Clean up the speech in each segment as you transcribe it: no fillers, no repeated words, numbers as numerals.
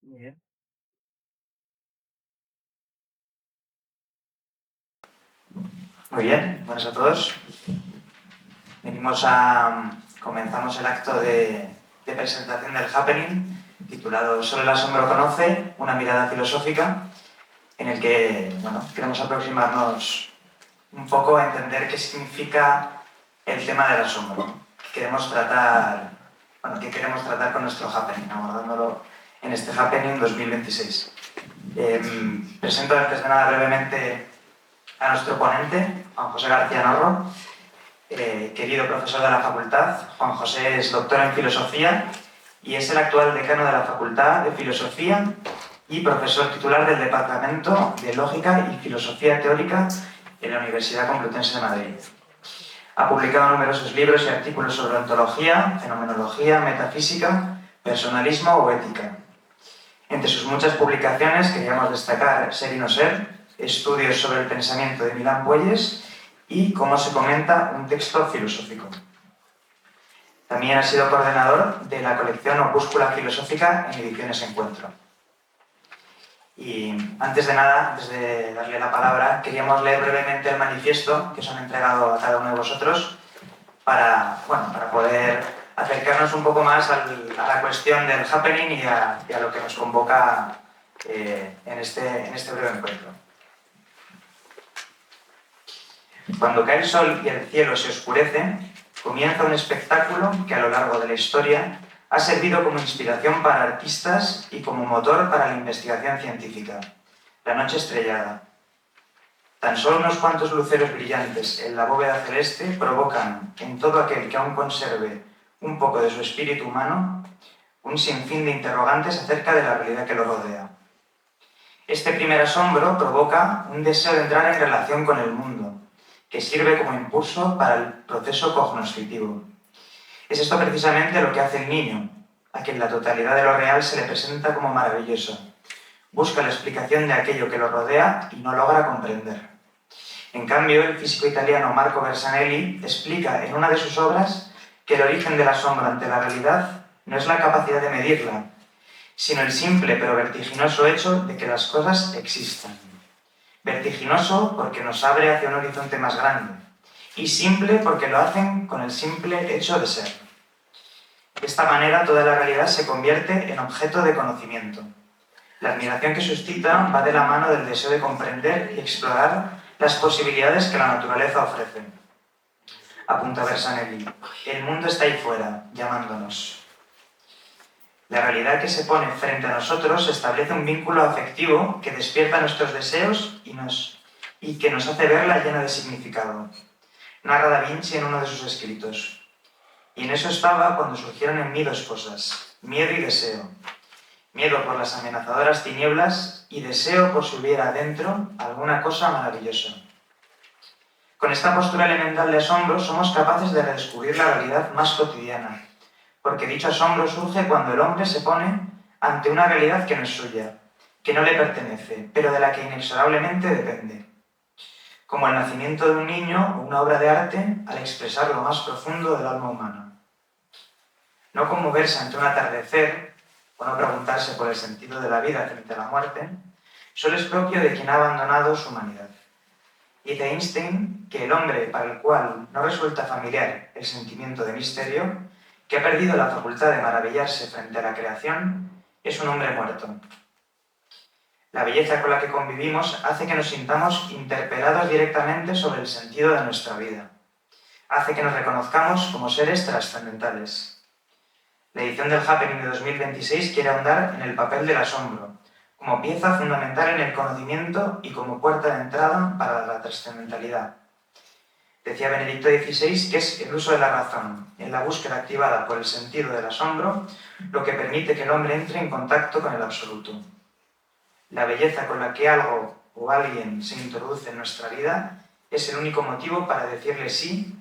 Muy bien. Muy bien, buenas a todos. Comenzamos el acto de presentación del Happening, titulado Solo el asombro conoce, una mirada filosófica, en el que queremos aproximarnos un poco a entender qué significa el tema del asombro, que queremos tratar, que queremos tratar con nuestro Happening, abordándolo en este Happening 2026. Presento antes de nada brevemente a nuestro ponente, Juan José García Narro, querido profesor de la facultad. Juan José es doctor en filosofía y es el actual decano de la Facultad de Filosofía y profesor titular del Departamento de Lógica y Filosofía Teórica en la Universidad Complutense de Madrid. Ha publicado numerosos libros y artículos sobre ontología, fenomenología, metafísica, personalismo o ética. Entre sus muchas publicaciones queríamos destacar Ser y no ser, estudios sobre el pensamiento de Milán Puelles y Cómo se comenta un texto filosófico. También ha sido coordinador de la colección Opúscula Filosófica en Ediciones Encuentro. Y antes de nada, antes de darle la palabra, queríamos leer brevemente el manifiesto que os han entregado a cada uno de vosotros para poder acercarnos un poco más a la cuestión del happening y a lo que nos convoca en este breve encuentro. Cuando cae el sol y el cielo se oscurece, comienza un espectáculo que a lo largo de la historia ha servido como inspiración para artistas y como motor para la investigación científica. La noche estrellada. Tan solo unos cuantos luceros brillantes en la bóveda celeste provocan en todo aquel que aún conserve un poco de su espíritu humano un sinfín de interrogantes acerca de la realidad que lo rodea. Este primer asombro provoca un deseo de entrar en relación con el mundo, que sirve como impulso para el proceso cognoscitivo. Es esto precisamente lo que hace el niño, a quien la totalidad de lo real se le presenta como maravilloso. Busca la explicación de aquello que lo rodea y no logra comprender. En cambio, el físico italiano Marco Bersanelli explica en una de sus obras que el origen del asombro ante la realidad no es la capacidad de medirla, sino el simple pero vertiginoso hecho de que las cosas existan. Vertiginoso porque nos abre hacia un horizonte más grande, y simple porque lo hacen con el simple hecho de ser. De esta manera toda la realidad se convierte en objeto de conocimiento. La admiración que suscita va de la mano del deseo de comprender y explorar las posibilidades que la naturaleza ofrece. Apunta Bersanelli, el mundo está ahí fuera, llamándonos. La realidad que se pone frente a nosotros establece un vínculo afectivo que despierta nuestros deseos y que nos hace verla llena de significado. Narra Da Vinci en uno de sus escritos. Y en eso estaba cuando surgieron en mí dos cosas, miedo y deseo. Miedo por las amenazadoras tinieblas y deseo por si hubiera adentro alguna cosa maravillosa. Con esta postura elemental de asombro somos capaces de redescubrir la realidad más cotidiana, porque dicho asombro surge cuando el hombre se pone ante una realidad que no es suya, que no le pertenece, pero de la que inexorablemente depende. Como el nacimiento de un niño o una obra de arte al expresar lo más profundo del alma humana. No conmoverse ante un atardecer o no preguntarse por el sentido de la vida frente a la muerte, solo es propio de quien ha abandonado su humanidad. Dice Einstein que el hombre para el cual no resulta familiar el sentimiento de misterio, que ha perdido la facultad de maravillarse frente a la creación, es un hombre muerto. La belleza con la que convivimos hace que nos sintamos interpelados directamente sobre el sentido de nuestra vida. Hace que nos reconozcamos como seres trascendentales. La edición del Happening de 2026 quiere ahondar en el papel del asombro, como pieza fundamental en el conocimiento y como puerta de entrada para la trascendentalidad. Decía Benedicto XVI que es el uso de la razón, en la búsqueda activada por el sentido del asombro, lo que permite que el hombre entre en contacto con el absoluto. La belleza con la que algo o alguien se introduce en nuestra vida es el único motivo para decirle sí,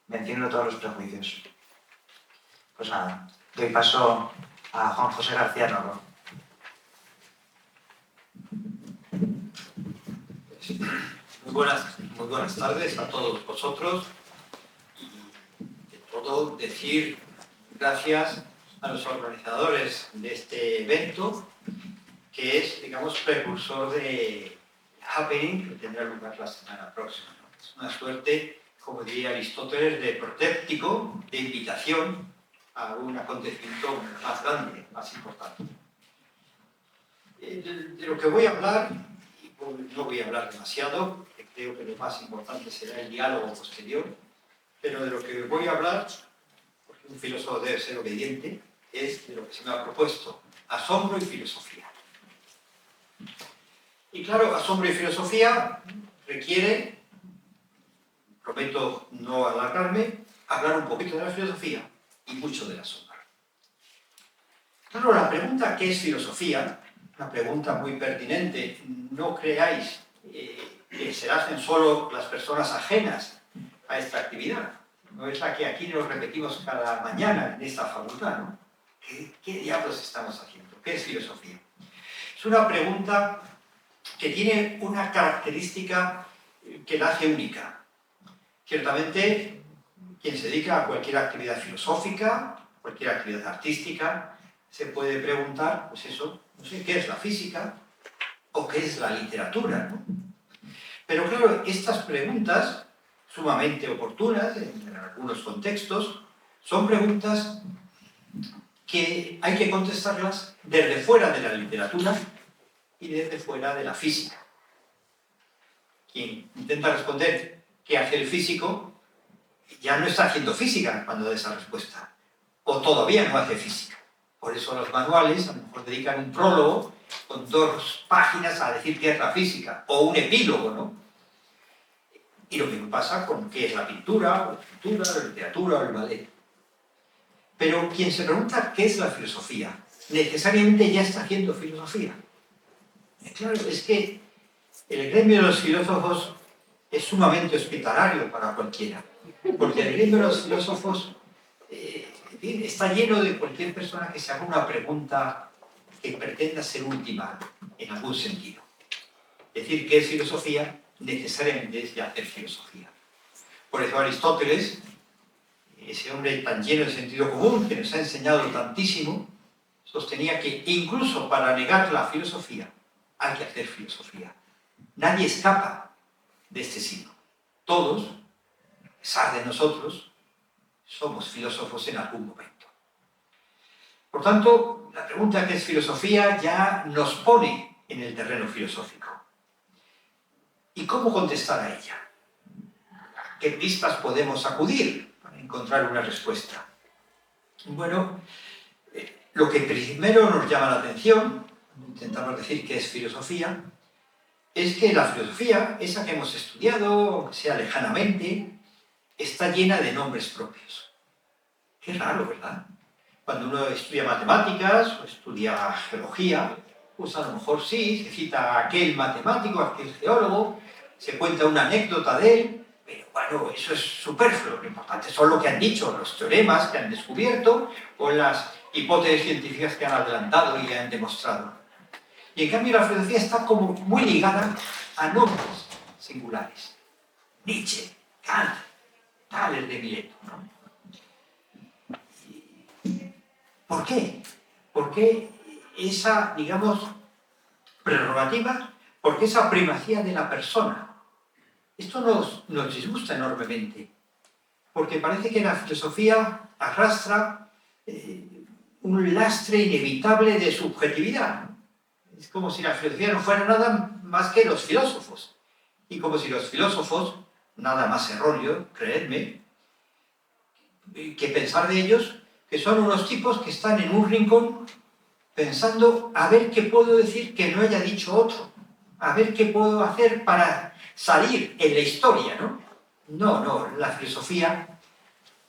venciendo todos los prejuicios. Pues nada, doy paso a Juan José García Narro. Muy buenas tardes a todos vosotros y de todo decir gracias a los organizadores de este evento que es, digamos, precursor de Happening, que tendrá lugar la semana próxima, ¿no? Es una suerte, como diría Aristóteles, de protéptico, de invitación a un acontecimiento más grande, más importante. De lo que voy a hablar, no voy a hablar demasiado, porque creo que lo más importante será el diálogo posterior, pero de lo que voy a hablar, porque un filósofo debe ser obediente, es de lo que se me ha propuesto: asombro y filosofía. Y claro, asombro y filosofía requiere, prometo no alargarme, hablar un poquito de la filosofía y mucho del asombro. Claro, la pregunta ¿qué es filosofía? Una pregunta muy pertinente. No creáis que se la hacen solo las personas ajenas a esta actividad. No es la que aquí nos repetimos cada mañana en esta facultad, ¿no? ¿Qué diablos estamos haciendo? ¿Qué es filosofía? Es una pregunta que tiene una característica que la hace única. Ciertamente, quien se dedica a cualquier actividad filosófica, cualquier actividad artística, se puede preguntar, pues eso, no sé, ¿qué es la física? ¿O qué es la literatura? ¿No? Pero claro, estas preguntas, sumamente oportunas en algunos contextos, son preguntas que hay que contestarlas desde fuera de la literatura y desde fuera de la física. Quien intenta responder qué hace el físico, ya no está haciendo física cuando da esa respuesta, o todavía no hace física. Por eso los manuales a lo mejor dedican un prólogo con 2 páginas a decir qué es la física, o un epílogo, ¿no? Y lo mismo pasa con qué es la pintura, o la escritura, la literatura, o el ballet. Pero quien se pregunta qué es la filosofía, necesariamente ya está haciendo filosofía. Claro, es que el gremio de los filósofos es sumamente hospitalario para cualquiera, porque el gremio de los filósofos está lleno de cualquier persona que se haga una pregunta que pretenda ser última en algún sentido. Decir qué es filosofía necesariamente es ya hacer filosofía. Por eso Aristóteles, ese hombre tan lleno de sentido común que nos ha enseñado tantísimo, sostenía que incluso para negar la filosofía hay que hacer filosofía. Nadie escapa de este signo. Todos, a pesar de nosotros, somos filósofos en algún momento. Por tanto, la pregunta ¿qué es filosofía? Ya nos pone en el terreno filosófico. ¿Y cómo contestar a ella? ¿A qué pistas podemos acudir para encontrar una respuesta? Bueno, lo que primero nos llama la atención, cuando intentamos decir qué es filosofía, es que la filosofía, esa que hemos estudiado, aunque sea lejanamente, está llena de nombres propios. Qué raro, ¿verdad? Cuando uno estudia matemáticas o estudia geología, pues a lo mejor sí, se cita a aquel matemático, a aquel geólogo, se cuenta una anécdota de él, pero bueno, eso es superfluo. Lo importante son lo que han dicho, los teoremas que han descubierto o las hipótesis científicas que han adelantado y han demostrado. Y en cambio la filosofía está como muy ligada a nombres singulares. Nietzsche, Kant, Tales de Mileto, ¿no? ¿Por qué? ¿Por qué esa, digamos, prerrogativa? ¿Por qué esa primacía de la persona? Esto nos disgusta enormemente, porque parece que la filosofía arrastra un lastre inevitable de subjetividad. Es como si la filosofía no fuera nada más que los filósofos, y como si los filósofos, nada más erróneo, creedme, que pensar de ellos, que son unos tipos que están en un rincón pensando a ver qué puedo decir que no haya dicho otro, a ver qué puedo hacer para salir en la historia, ¿no? No, la filosofía,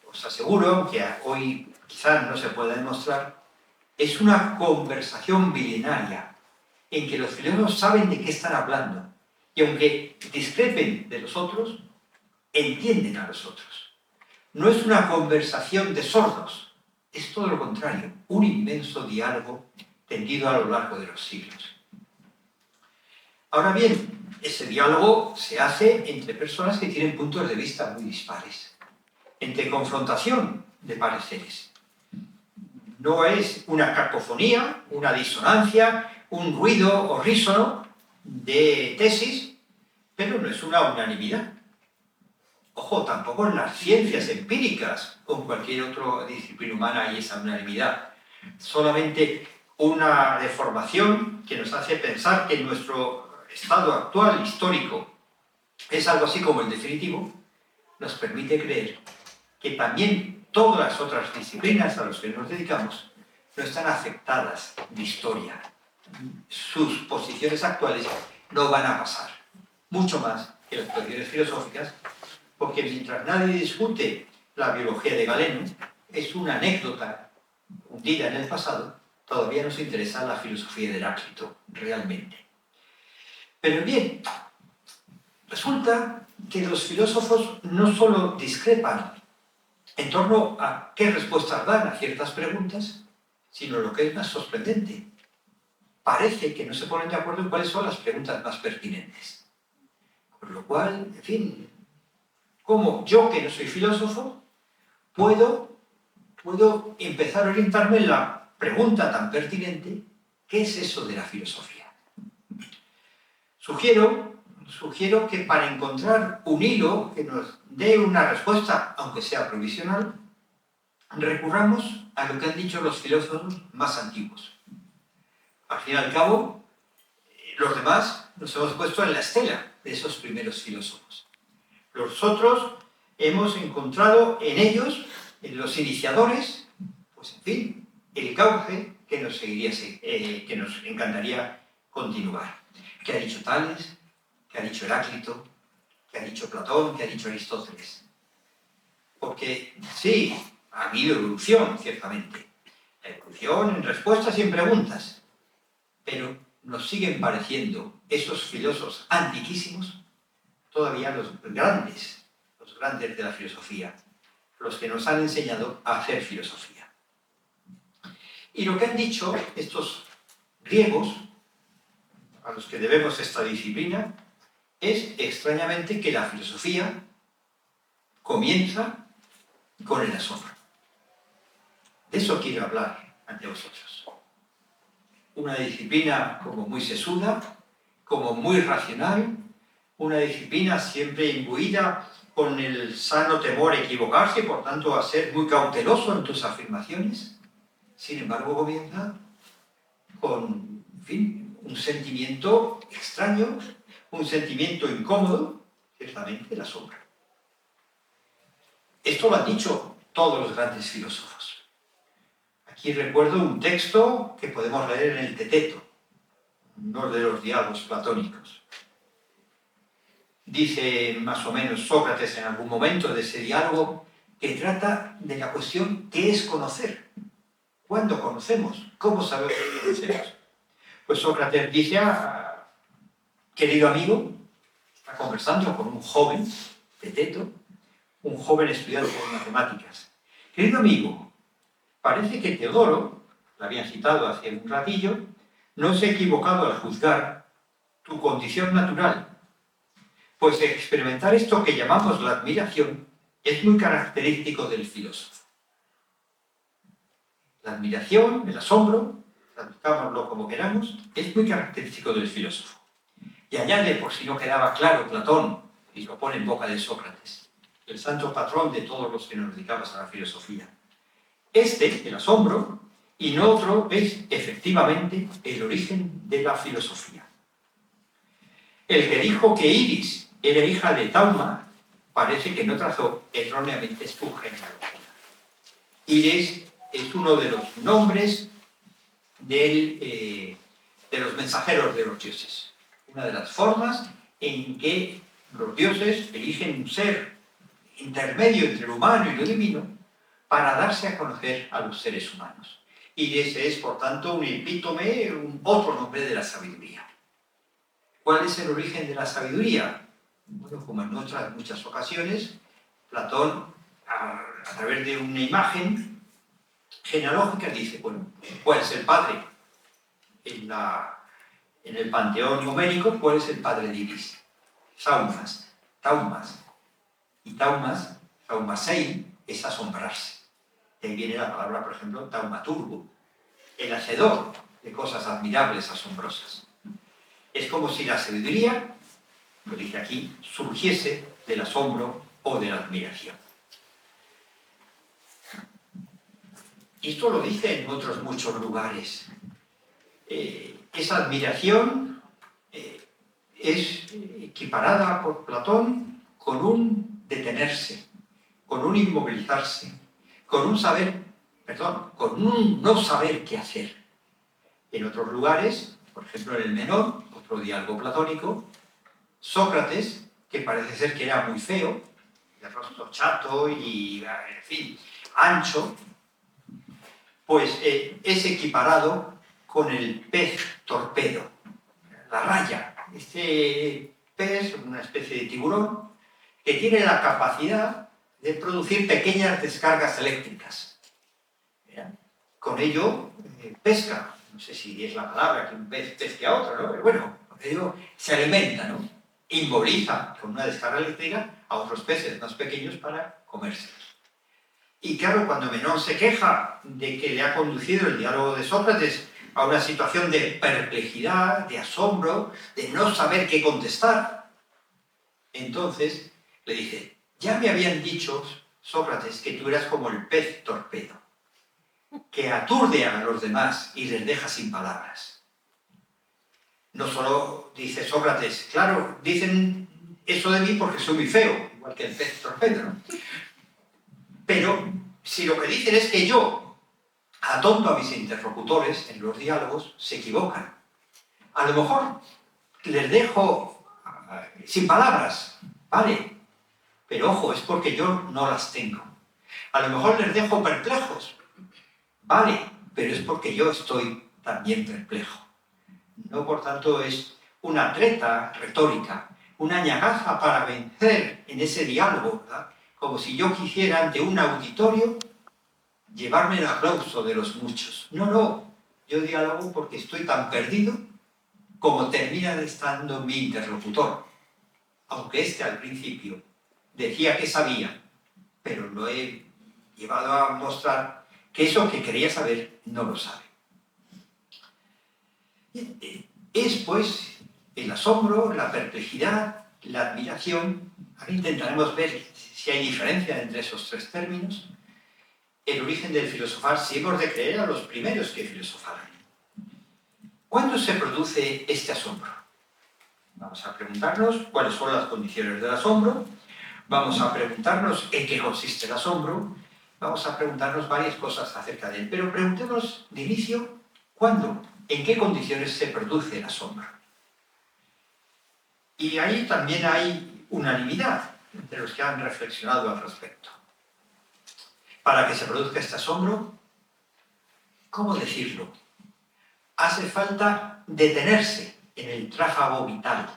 os aseguro, que hoy quizás no se pueda demostrar, es una conversación milenaria en que los filósofos saben de qué están hablando y aunque discrepen de los otros, entienden a los otros. No es una conversación de sordos, es todo lo contrario, un inmenso diálogo tendido a lo largo de los siglos. Ahora bien, ese diálogo se hace entre personas que tienen puntos de vista muy dispares, entre confrontación de pareceres. No es una cacofonía, una disonancia, un ruido horrísono de tesis, pero no es una unanimidad. Ojo, tampoco en las ciencias empíricas o en cualquier otra disciplina humana hay esa unanimidad. Solamente una deformación que nos hace pensar que nuestro estado actual histórico es algo así como el definitivo, nos permite creer que también todas las otras disciplinas a las que nos dedicamos no están afectadas de historia. Sus posiciones actuales no van a pasar, mucho más que las posiciones filosóficas, porque mientras nadie discute la biología de Galeno, es una anécdota hundida en el pasado, todavía nos interesa la filosofía de Heráclito, realmente. Pero bien, resulta que los filósofos no solo discrepan en torno a qué respuestas dan a ciertas preguntas, sino lo que es más sorprendente. Parece que no se ponen de acuerdo en cuáles son las preguntas más pertinentes. Por lo cual, en fin, como yo, que no soy filósofo, puedo empezar a orientarme en la pregunta tan pertinente: ¿qué es eso de la filosofía? Sugiero que para encontrar un hilo que nos dé una respuesta, aunque sea provisional, recurramos a lo que han dicho los filósofos más antiguos. Al fin y al cabo, los demás nos hemos puesto en la estela de esos primeros filósofos. Nosotros hemos encontrado en ellos, en los iniciadores, pues en fin, el cauce que nos encantaría continuar. ¿Qué ha dicho Tales? ¿Qué ha dicho Heráclito? ¿Qué ha dicho Platón? ¿Qué ha dicho Aristóteles? Porque sí, ha habido evolución, ciertamente. Evolución en respuestas y en preguntas. Pero nos siguen pareciendo esos filósofos antiquísimos todavía los grandes de la filosofía, los que nos han enseñado a hacer filosofía. Y lo que han dicho estos griegos, a los que debemos esta disciplina, es extrañamente que la filosofía comienza con el asombro. De eso quiero hablar ante vosotros. Una disciplina como muy sesuda, como muy racional, una disciplina siempre imbuida con el sano temor a equivocarse y por tanto a ser muy cauteloso en tus afirmaciones. Sin embargo, comienza con, en fin, un sentimiento extraño, un sentimiento incómodo, ciertamente la sombra. Esto lo han dicho todos los grandes filósofos. Aquí recuerdo un texto que podemos leer en el Teteto, uno de los diálogos platónicos. Dice más o menos Sócrates en algún momento de ese diálogo que trata de la cuestión ¿qué es conocer? ¿Cuándo conocemos? ¿Cómo sabemos que conocemos? Pues Sócrates dice, querido amigo, está conversando con un joven, Teteto, un joven estudiante de matemáticas. Querido amigo, parece que Teodoro, lo habían citado hace un ratillo, no se ha equivocado al juzgar tu condición natural. Pues experimentar esto que llamamos la admiración es muy característico del filósofo. La admiración, el asombro, traduzcámoslo como queramos, es muy característico del filósofo. Y añade, por si no quedaba claro, Platón, y lo pone en boca de Sócrates, el santo patrón de todos los que nos dedicamos a la filosofía. El asombro, y no otro, es efectivamente el origen de la filosofía. El que dijo que Iris era hija de Tauma, parece que no trazó erróneamente su genealogía. Iris es uno de los nombres de los mensajeros de los dioses. Una de las formas en que los dioses eligen un ser intermedio entre lo humano y lo divino para darse a conocer a los seres humanos. Iris es, por tanto, un epítome, otro nombre de la sabiduría. ¿Cuál es el origen de la sabiduría? Bueno, como en otras muchas ocasiones, Platón, a través de una imagen genealógica, dice, bueno, ¿cuál es el padre? En el panteón homérico, ¿cuál es el padre de Iris? Taumas. Y Taumasei es asombrarse. De ahí viene la palabra, por ejemplo, taumaturgo, el hacedor de cosas admirables, asombrosas. Es como si la sabiduría, lo dice aquí, surgiese del asombro o de la admiración. Y esto lo dice en otros muchos lugares. Esa admiración es equiparada por Platón con un detenerse, con un inmovilizarse, con un no saber qué hacer. En otros lugares, por ejemplo en el Menón, otro diálogo platónico, Sócrates, que parece ser que era muy feo, de rostro chato y, en fin, ancho, pues es equiparado con el pez torpedo, la raya. Este pez, una especie de tiburón, que tiene la capacidad de producir pequeñas descargas eléctricas. Con ello pesca, no sé si es la palabra que un pez pesque a otro, ¿no? Pero bueno, con ello se alimenta, ¿no? Inmoviliza con una descarga eléctrica a otros peces más pequeños para comérselos. Y claro, cuando Menón se queja de que le ha conducido el diálogo de Sócrates a una situación de perplejidad, de asombro, de no saber qué contestar, entonces le dice, ya me habían dicho, Sócrates, que tú eras como el pez torpedo, que aturde a los demás y les deja sin palabras. No solo dice Sócrates, claro, dicen eso de mí porque soy muy feo, igual que el pez torpedo, ¿no? Pero si lo que dicen es que yo atonto a mis interlocutores en los diálogos, se equivocan. A lo mejor les dejo sin palabras, ¿vale? Pero ojo, es porque yo no las tengo. A lo mejor les dejo perplejos, ¿vale? Pero es porque yo estoy también perplejo. No, por tanto, es una treta retórica, una ñagaza para vencer en ese diálogo, ¿verdad? Como si yo quisiera ante un auditorio llevarme el aplauso de los muchos. No, no, yo dialogo porque estoy tan perdido como termina estando mi interlocutor. Aunque este al principio decía que sabía, pero lo he llevado a mostrar que eso que quería saber no lo sabe. Es pues el asombro, la perplejidad, la admiración. Ahora intentaremos ver si hay diferencia entre esos tres términos. El origen del filosofar, si hemos de creer a los primeros que filosofaron. ¿Cuándo se produce este asombro? Vamos a preguntarnos cuáles son las condiciones del asombro, vamos a preguntarnos en qué consiste el asombro, vamos a preguntarnos varias cosas acerca de él, pero preguntémonos de inicio, ¿cuándo? ¿En qué condiciones se produce el asombro? Y ahí también hay unanimidad entre los que han reflexionado al respecto. Para que se produzca este asombro, ¿cómo decirlo? Hace falta detenerse en el tráfago vital.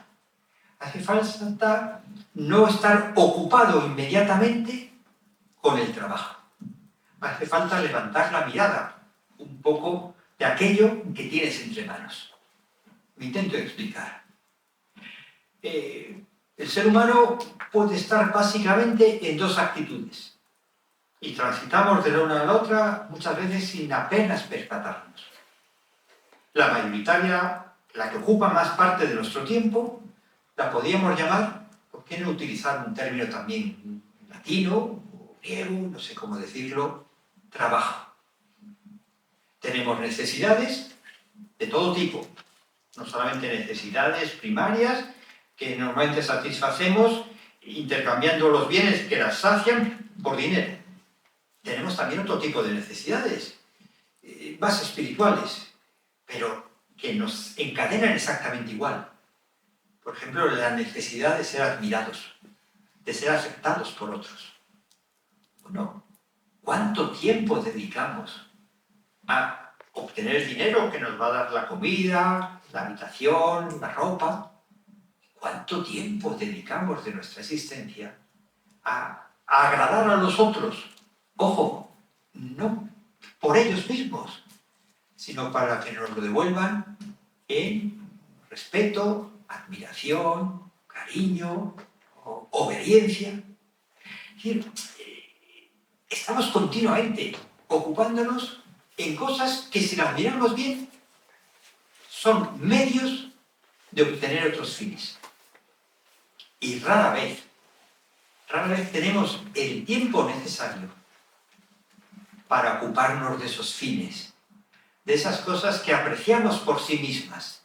Hace falta no estar ocupado inmediatamente con el trabajo. Hace falta levantar la mirada un poco de aquello que tienes entre manos. Me intento explicar. El ser humano puede estar básicamente en dos actitudes. Y transitamos de la una a la otra muchas veces sin apenas percatarnos. La mayoritaria, la que ocupa más parte de nuestro tiempo, la podríamos llamar, ¿por qué no utilizar un término también latino o griego, no sé cómo decirlo, trabajo? Tenemos necesidades de todo tipo, no solamente necesidades primarias que normalmente satisfacemos intercambiando los bienes que las sacian por dinero. Tenemos también otro tipo de necesidades, más espirituales, pero que nos encadenan exactamente igual. Por ejemplo, la necesidad de ser admirados, de ser aceptados por otros. Bueno, ¿cuánto tiempo dedicamos a obtener el dinero que nos va a dar la comida, la habitación, la ropa? ¿Cuánto tiempo dedicamos de nuestra existencia a agradar a los otros? Ojo, no por ellos mismos, sino para que nos lo devuelvan en respeto, admiración, cariño, obediencia. Es decir, estamos continuamente ocupándonos en cosas que, si las miramos bien, son medios de obtener otros fines. Y rara vez tenemos el tiempo necesario para ocuparnos de esos fines, de esas cosas que apreciamos por sí mismas,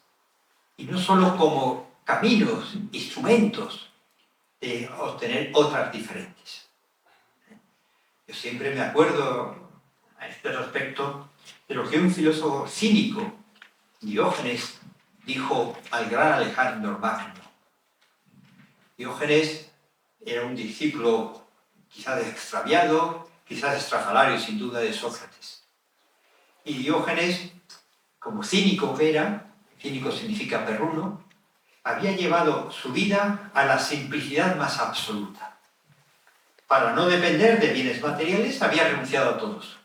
y no solo como caminos, instrumentos de obtener otras diferentes. Yo siempre me acuerdo a este respecto de lo que un filósofo cínico, Diógenes, dijo al gran Alejandro Magno. Diógenes era un discípulo quizás extraviado, quizás estrafalario sin duda de Sócrates. Y Diógenes, como cínico que era, cínico significa perruno, había llevado su vida a la simplicidad más absoluta. Para no depender de bienes materiales, había renunciado a todos.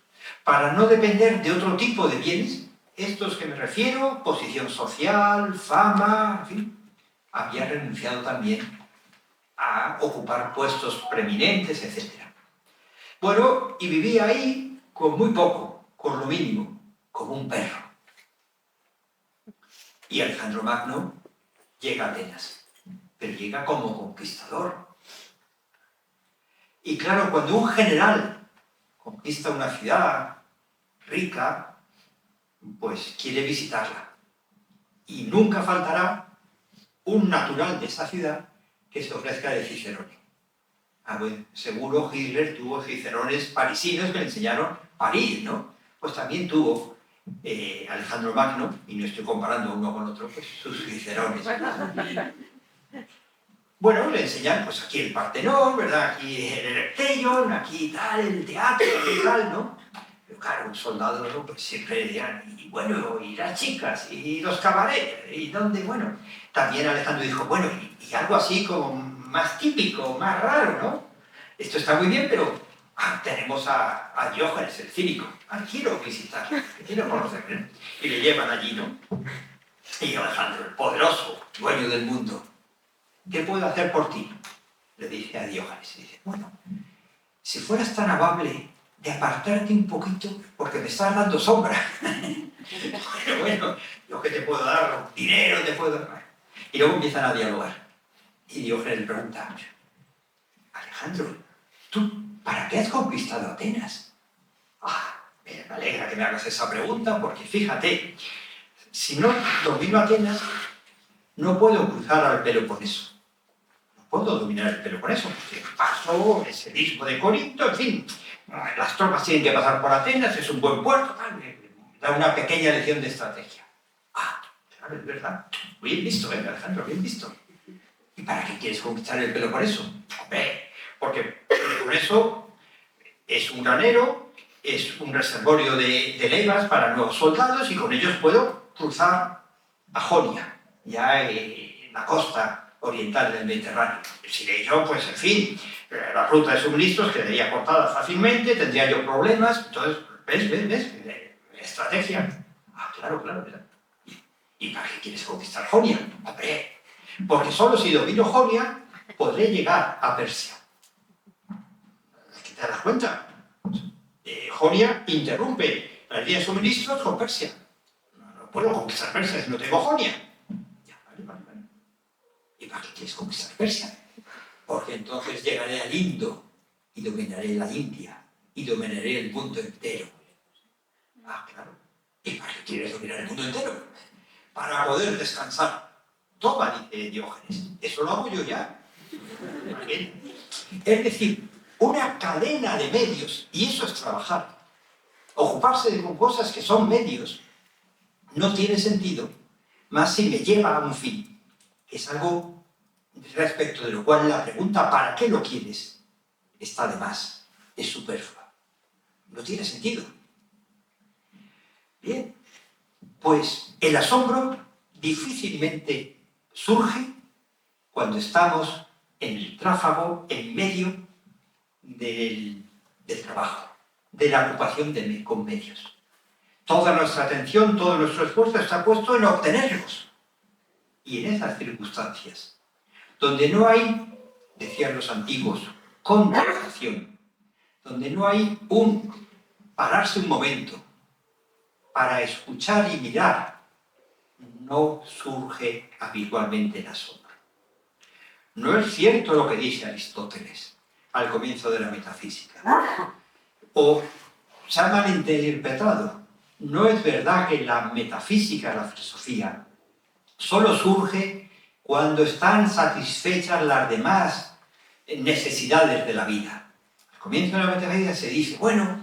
Para no depender de otro tipo de bienes, estos que me refiero, posición social, fama, en fin, había renunciado también a ocupar puestos preeminentes, etc. Bueno, y vivía ahí con muy poco, con lo mínimo, como un perro. Y Alejandro Magno llega a Atenas, pero llega como conquistador. Y claro, cuando un general conquista una ciudad rica, pues quiere visitarla. Y nunca faltará un natural de esa ciudad que se ofrezca de Cicerone. Bueno, seguro Hitler tuvo cicerones parisinos que le enseñaron París, ¿no? Pues también tuvo Alejandro Magno, y no estoy comparando uno con otro, pues sus cicerones. Bueno, le enseñan, pues aquí el Partenón, ¿verdad? Aquí el Electeion, aquí tal, el teatro, aquí tal, ¿no? Pero claro, un soldado, ¿no? Pues siempre dirán, y bueno, y las chicas, y los cabarets, y dónde, bueno. También Alejandro dijo, bueno, y algo así como más típico, más raro, ¿no? Esto está muy bien, pero tenemos a Diógenes, el cínico. Quiero visitar, quiero conocerle. Y le llevan allí, ¿no? Y Alejandro, el poderoso, dueño del mundo, ¿qué puedo hacer por ti? Le dice a Diógenes. Y dice, bueno, si fueras tan amable de apartarte un poquito, porque me estás dando sombra. bueno, yo que te puedo dar dinero, te puedo dar. Y luego empiezan a dialogar. Y Diógenes le pregunta, Alejandro, ¿tú para qué has conquistado Atenas? Me alegra que me hagas esa pregunta, porque fíjate, si no domino Atenas, no puedo cruzar al Peloponeso. No puedo dominar el Peloponeso, porque paso ese istmo de Corinto, en fin, las tropas tienen que pasar por Atenas, es un buen puerto, me da una pequeña lección de estrategia. Claro, es verdad. Bien visto, Alejandro, bien visto. ¿Y para qué quieres conquistar el Peloponeso? Hombre, porque el Peloponeso es un granero, es un reservorio de levas para nuevos soldados y con ellos puedo cruzar a Jonia, ya en la costa oriental del Mediterráneo. Si de ello, pues en fin, la ruta de suministros quedaría cortada fácilmente, tendría yo problemas, entonces, ¿ves? Estrategia. Claro, ¿verdad? ¿Y para qué quieres conquistar Jonia? Hombre, porque solo si domino Jonia podré llegar a Persia. ¿Te das cuenta? Jonia interrumpe la línea de suministros con Persia. No puedo conquistar Persia si no tengo Jonia. Vale. ¿Y para qué quieres conquistar Persia? Porque entonces llegaré al Indo y dominaré la India y dominaré el mundo entero. Claro. ¿Y para qué quieres dominar el mundo entero? Para poder descansar. Toma, dice Diógenes. Eso lo hago yo ya. Es decir, una cadena de medios, y eso es trabajar. Ocuparse de cosas que son medios no tiene sentido, más si me lleva a un fin. Es algo respecto de lo cual la pregunta ¿para qué lo quieres? Está de más, es superflua. No tiene sentido. Bien, pues el asombro difícilmente surge cuando estamos en el tráfago, en medio del trabajo, de la ocupación con medios. Toda nuestra atención, todo nuestro esfuerzo está puesto en obtenerlos. Y en esas circunstancias, donde no hay, decían los antiguos, contemplación, donde no hay un pararse un momento para escuchar y mirar, no surge habitualmente la sombra. No es cierto lo que dice Aristóteles al comienzo de la metafísica. O se ha malinterpretado. No es verdad que la metafísica, la filosofía, solo surge cuando están satisfechas las demás necesidades de la vida. Al comienzo de la metafísica se dice, bueno,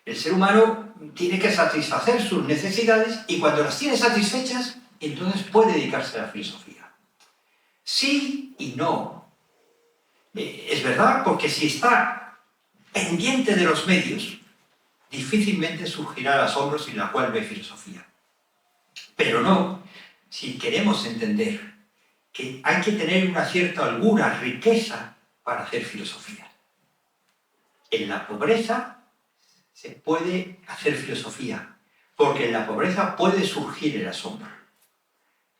el ser humano tiene que satisfacer sus necesidades y cuando las tiene satisfechas, entonces puede dedicarse a la filosofía. Sí y no. Es verdad, porque si está pendiente de los medios, difícilmente surgirá el asombro sin la cual no hay filosofía. Pero no, si queremos entender que hay que tener una cierta holgura, riqueza para hacer filosofía. En la pobreza se puede hacer filosofía, porque en la pobreza puede surgir el asombro.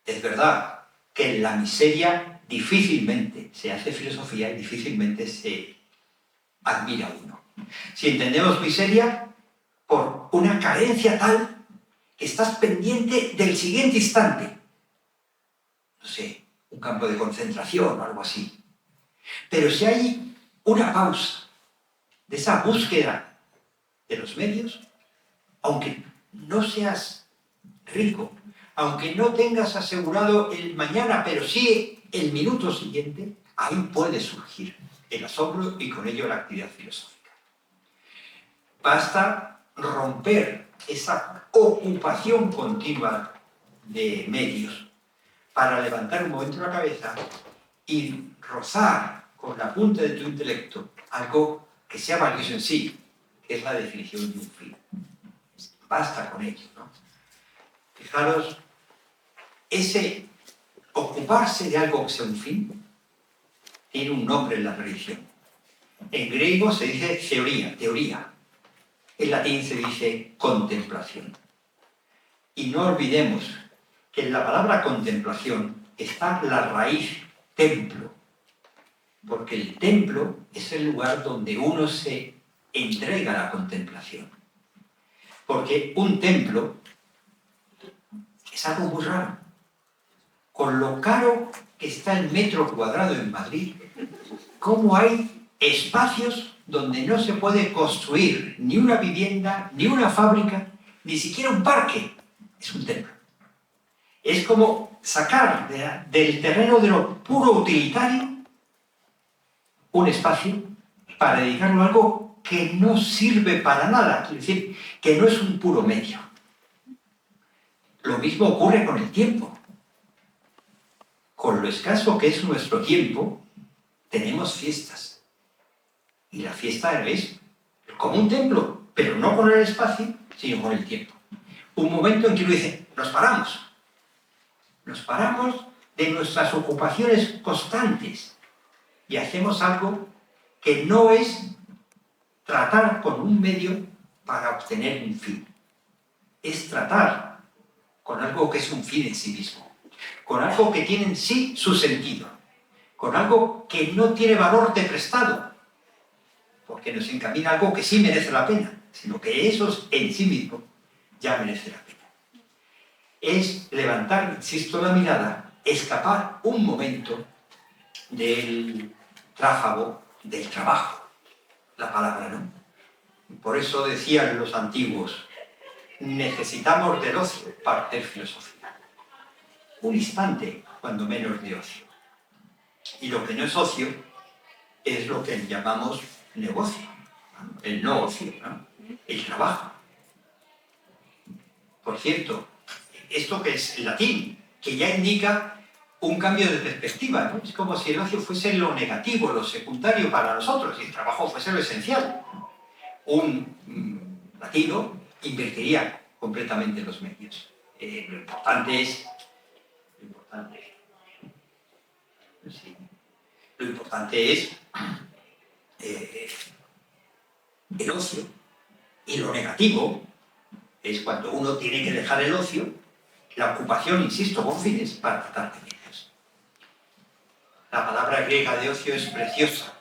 Es verdad que en la miseria difícilmente se hace filosofía y difícilmente se admira uno. Si entendemos miseria por una carencia tal que estás pendiente del siguiente instante, no sé, un campo de concentración o algo así. Pero si hay una pausa de esa búsqueda de los medios, aunque no seas rico, aunque no tengas asegurado el mañana, pero sí el minuto siguiente, ahí puede surgir el asombro y con ello la actividad filosófica. Basta romper esa ocupación continua de medios para levantar un momento la cabeza y rozar con la punta de tu intelecto algo que sea valioso en sí, que es la definición de un fin. Basta con ello, ¿no? Fijaros, ese ocuparse de algo que sea un fin tiene un nombre en la religión. En griego se dice teoría. En latín se dice contemplación. Y no olvidemos que en la palabra contemplación está la raíz templo, porque el templo es el lugar donde uno se entrega a la contemplación. Porque un templo es algo muy raro. Con lo caro que está el metro cuadrado en Madrid, ¿cómo hay espacios donde no se puede construir ni una vivienda, ni una fábrica, ni siquiera un parque? Es un templo. Es como sacar del terreno de lo puro utilitario un espacio para dedicarlo a algo que no sirve para nada, quiere decir, que no es un puro medio. Lo mismo ocurre con el tiempo. Con lo escaso que es nuestro tiempo, tenemos fiestas. Y la fiesta es como un templo, pero no con el espacio, sino con el tiempo. Un momento en que uno dice, nos paramos. Nos paramos de nuestras ocupaciones constantes y hacemos algo que no es tratar con un medio para obtener un fin. Es tratar con algo que es un fin en sí mismo, con algo que tiene en sí su sentido, con algo que no tiene valor de prestado, porque nos encamina a algo que sí merece la pena, sino que eso en sí mismo ya merece la pena. Es levantar, insisto, la mirada, escapar un momento del tráfago, del trabajo, la palabra, ¿no? Por eso decían los antiguos, necesitamos del ocio para hacer filosofía. Un instante, cuando menos, de ocio. Y lo que no es ocio es lo que llamamos negocio, ¿no? El no ocio, ¿no? El trabajo. Por cierto, esto que es el latín, que ya indica un cambio de perspectiva, ¿no? Es como si el ocio fuese lo negativo, lo secundario para nosotros, y el trabajo fuese lo esencial. Un latino invertiría completamente en los medios. Lo importante es el ocio. Y lo negativo es cuando uno tiene que dejar el ocio, la ocupación, insisto, con fines para tratar de medios. La palabra griega de ocio es preciosa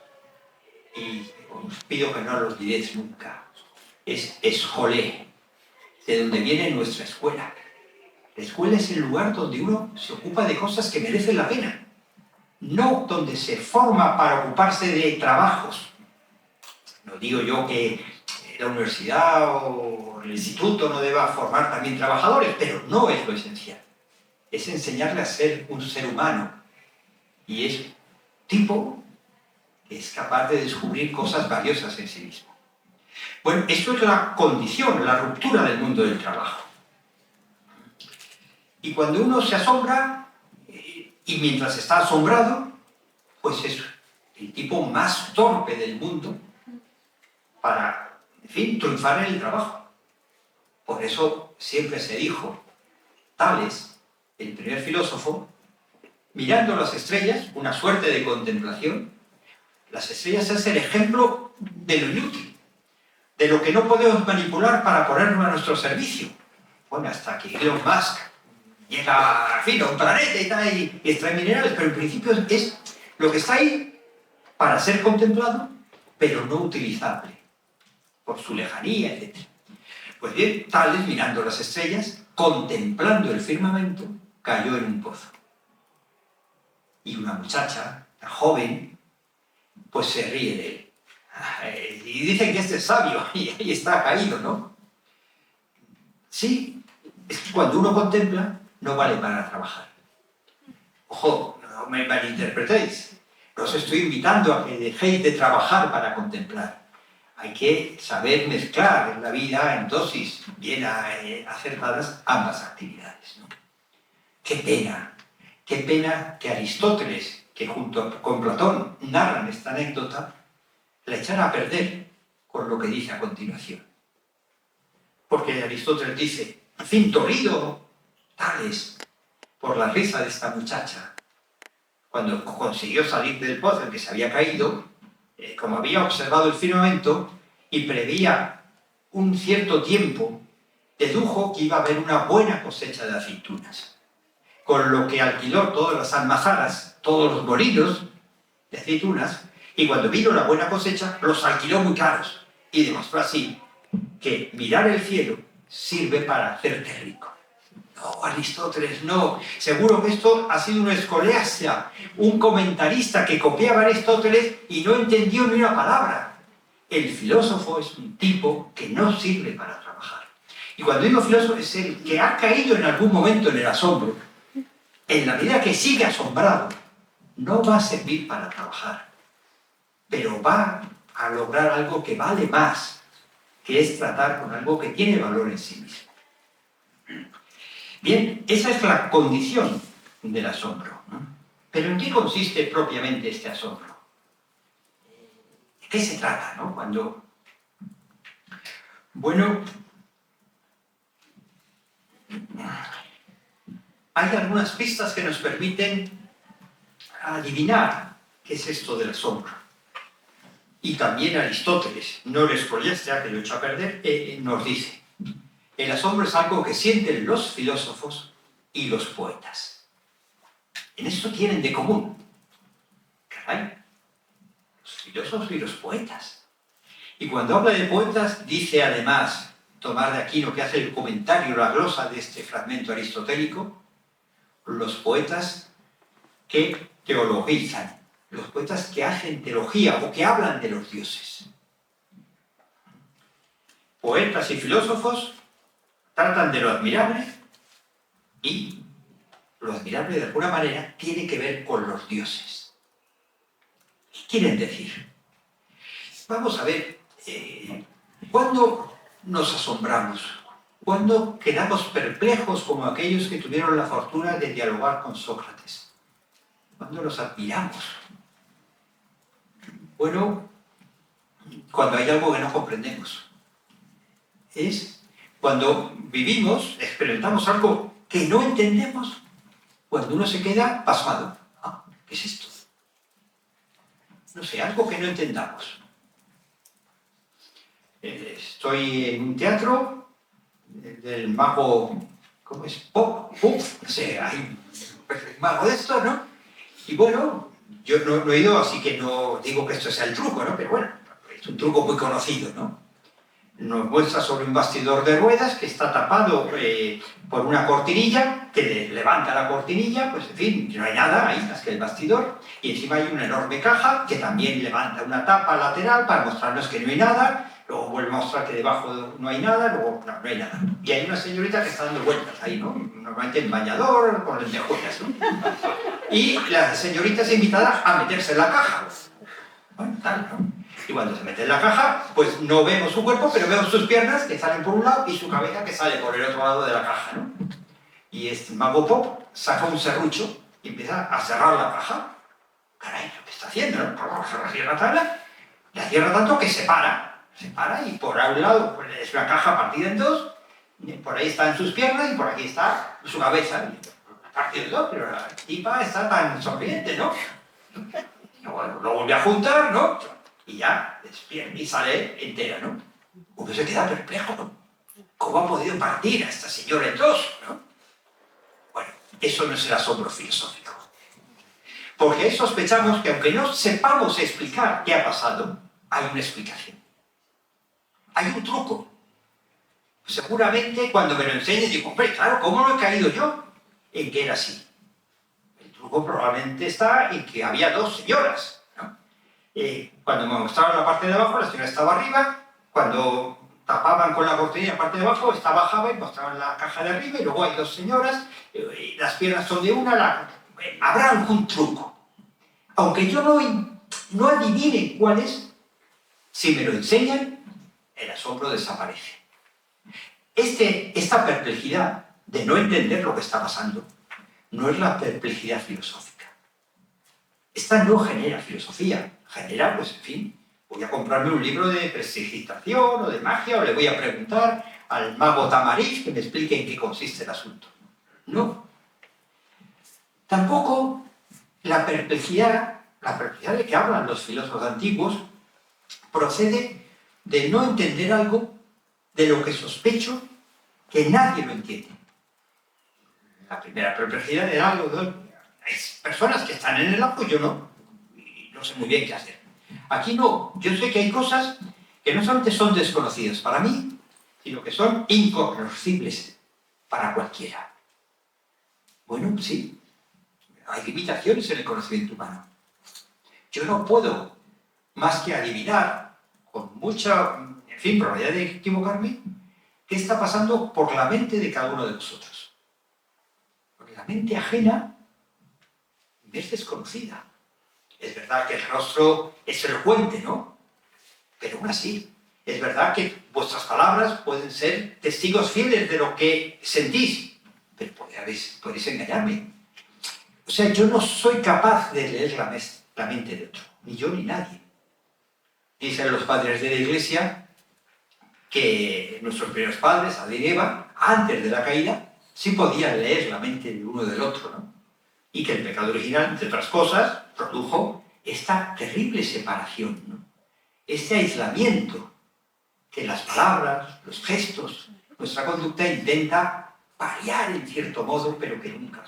y os pido que no lo olvidéis nunca. es escolé, de donde viene nuestra escuela. La escuela es el lugar donde uno se ocupa de cosas que merecen la pena, no donde se forma para ocuparse de trabajos. No digo yo que la universidad o el instituto no deba formar también trabajadores, pero no es lo esencial. Es enseñarle a ser un ser humano. Y es un tipo que es capaz de descubrir cosas valiosas en sí mismo. Bueno, esto es la condición, la ruptura del mundo del trabajo. Y cuando uno se asombra, y mientras está asombrado, pues es el tipo más torpe del mundo para, en fin, triunfar en el trabajo. Por eso siempre se dijo, Tales, el primer filósofo, mirando las estrellas, una suerte de contemplación, las estrellas es el ejemplo de lo inútil, de lo que no podemos manipular para ponerlo a nuestro servicio. Bueno, hasta que Elon Musk llega, en fin, a un planeta y tal, y extrae minerales, pero en principio es lo que está ahí para ser contemplado, pero no utilizable, por su lejanía, etc. Pues bien, Tales, mirando las estrellas, contemplando el firmamento, cayó en un pozo. Y una muchacha, la joven, pues se ríe de él. Y dicen que este es sabio, y ahí está caído, ¿no? Sí, es que cuando uno contempla, no vale para trabajar. Ojo, no me malinterpretéis. No os estoy invitando a que dejéis de trabajar para contemplar. Hay que saber mezclar en la vida en dosis bien acertadas ambas actividades, ¿no? Qué pena que Aristóteles, que junto con Platón narran esta anécdota, la echara a perder con lo que dice a continuación. Porque Aristóteles dice, en fin, dolido Tales por la risa de esta muchacha, cuando consiguió salir del pozo en que se había caído, como había observado el firmamento y preveía un cierto tiempo, dedujo que iba a haber una buena cosecha de aceitunas, con lo que alquiló todas las almazaras, todos los molinos de aceitunas, y cuando vino la buena cosecha, los alquiló muy caros, y demostró así que mirar el cielo sirve para hacerte rico. No, Aristóteles, no. Seguro que esto ha sido una escolasia, un comentarista que copiaba a Aristóteles y no entendió ni una palabra. El filósofo es un tipo que no sirve para trabajar. Y cuando digo filósofo, es el que ha caído en algún momento en el asombro. En la medida que sigue asombrado, no va a servir para trabajar, pero va a lograr algo que vale más, que es tratar con algo que tiene valor en sí mismo. Bien, esa es la condición del asombro, ¿no? Pero ¿en qué consiste propiamente este asombro? ¿De qué se trata, no? Bueno, hay algunas pistas que nos permiten adivinar qué es esto del asombro. Y también Aristóteles, no el escolasia que lo echó a perder, nos dice, el asombro es algo que sienten los filósofos y los poetas. En esto tienen de común. Caray, los filósofos y los poetas. Y cuando habla de poetas, dice además, Tomás de Aquino, que hace el comentario, la glosa de este fragmento aristotélico, los poetas que teologizan, los poetas que hacen teología o que hablan de los dioses. Poetas y filósofos tratan de lo admirable y lo admirable de alguna manera tiene que ver con los dioses. ¿Qué quieren decir? Vamos a ver, ¿cuándo nos asombramos? ¿Cuándo quedamos perplejos como aquellos que tuvieron la fortuna de dialogar con Sócrates? ¿Cuándo nos admiramos? Bueno, cuando hay algo que no comprendemos. Es cuando vivimos, experimentamos algo que no entendemos, cuando uno se queda pasmado. Ah, ¿qué es esto? No sé, algo que no entendamos. Estoy en un teatro del mago, ¿cómo es? Pop, no sé, hay un mago de esto, ¿no? Y bueno, yo no he ido, así que no digo que esto sea el truco, ¿no? Pero bueno, es un truco muy conocido, ¿no? nos muestra sobre un bastidor de ruedas que está tapado por una cortinilla, que levanta la cortinilla, pues en fin, no hay nada ahí más que el bastidor, y encima hay una enorme caja que también levanta una tapa lateral para mostrarnos que no hay nada, luego vuelve a mostrar que debajo no hay nada, luego no hay nada. Y hay una señorita que está dando vueltas ahí, ¿no? Normalmente en bañador, con lentejuelas, ¿no? Y la señorita es invitada a meterse en la caja. Bueno, tal, ¿no? Y cuando se mete en la caja, pues no vemos su cuerpo, pero vemos sus piernas que salen por un lado y su cabeza que sale por el otro lado de la caja, ¿no? Y este mago Pop saca un serrucho y empieza a cerrar la caja. Caray, lo que está haciendo, ¿no? La cierra tabla, la cierra tanto que se para y por un lado pues, es una caja partida en dos, y por ahí están sus piernas y por aquí está su cabeza. Partido en dos, pero la tipa está tan sonriente, ¿no? Bueno, lo vuelve a juntar, ¿no? Y ya, despierta y sale entera, ¿no? Uno se queda perplejo, ¿no? ¿Cómo ha podido partir a esta señora en dos, ¿no? Bueno, eso no es el asombro filosófico. Porque ahí sospechamos que aunque no sepamos explicar qué ha pasado, hay una explicación. Hay un truco. Seguramente cuando me lo enseñe digo, hombre, claro, ¿cómo no he caído yo en que era así? El truco probablemente está en que había dos señoras, ¿no? Cuando me mostraban la parte de abajo, la señora estaba arriba, cuando tapaban con la cortinilla la parte de abajo, esta bajaba y mostraban la caja de arriba, y luego hay dos señoras, las piernas son de una, habrá algún truco. Aunque yo no adivine cuál es, si me lo enseñan, el asombro desaparece. Esta perplejidad de no entender lo que está pasando no es la perplejidad filosófica. Esta no genera filosofía, genera, pues en fin, voy a comprarme un libro de prestigitación o de magia o le voy a preguntar al mago Tamariz que me explique en qué consiste el asunto. No. Tampoco la perplejidad de que hablan los filósofos antiguos procede de no entender algo de lo que sospecho que nadie lo entiende. La primera perplejidad era algo de hay personas que están en el ajo y yo no, y no sé muy bien qué hacer. Aquí no, yo sé que hay cosas que no solamente son desconocidas para mí, sino que son incognoscibles para cualquiera. Bueno, sí, hay limitaciones en el conocimiento humano. Yo no puedo más que adivinar, con mucha, en fin, probabilidad de equivocarme, qué está pasando por la mente de cada uno de nosotros. Porque la mente ajena me es desconocida. Es verdad que el rostro es elocuente, ¿no? Pero aún así, es verdad que vuestras palabras pueden ser testigos fieles de lo que sentís, pero podéis engañarme. O sea, yo no soy capaz de leer la mente de otro, ni yo ni nadie. Dicen los padres de la Iglesia que nuestros primeros padres, Adán y Eva, antes de la caída, sí podían leer la mente de uno del otro, ¿no? Y que el pecado original, entre otras cosas, produjo esta terrible separación, ¿no? Este aislamiento que las palabras, los gestos, nuestra conducta intenta variar en cierto modo, pero que nunca.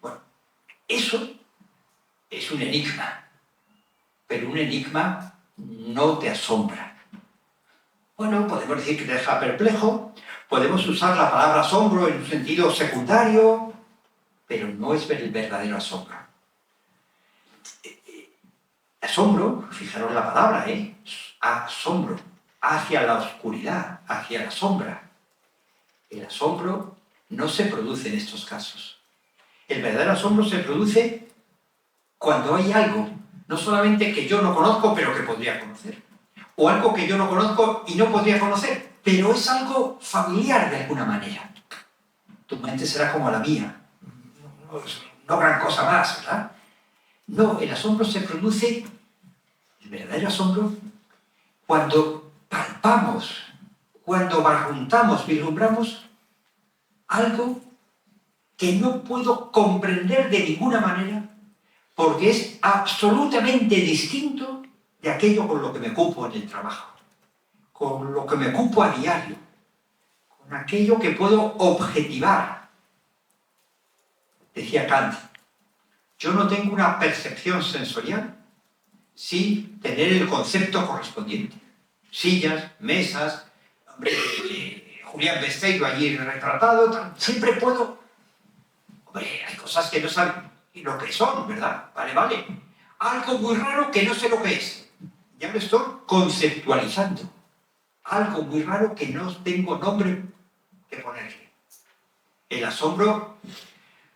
Bueno, eso es un enigma, pero un enigma no te asombra. Bueno, podemos decir que te deja perplejo, podemos usar la palabra asombro en un sentido secundario, pero no es el verdadero asombro. Asombro, fijaros la palabra, asombro, hacia la oscuridad, hacia la sombra. El asombro no se produce en estos casos. El verdadero asombro se produce cuando hay algo, no solamente que yo no conozco, pero que podría conocer, o algo que yo no conozco y no podría conocer, pero es algo familiar de alguna manera. Tu mente será como la mía, no gran cosa más, ¿verdad? No, el asombro se produce, el verdadero asombro, cuando palpamos, cuando barruntamos, vislumbramos algo que no puedo comprender de ninguna manera, porque es absolutamente distinto de aquello con lo que me ocupo en el trabajo, con lo que me ocupo a diario, con aquello que puedo objetivar. Decía Kant, yo no tengo una percepción sensorial sin tener el concepto correspondiente. Sillas, mesas, Hombre, Julián Besteiro allí retratado, siempre puedo... Hombre, hay cosas que no saben lo que son, ¿verdad? Vale. Algo muy raro que no sé lo que es. Ya lo estoy conceptualizando. Algo muy raro que no tengo nombre que ponerle. El asombro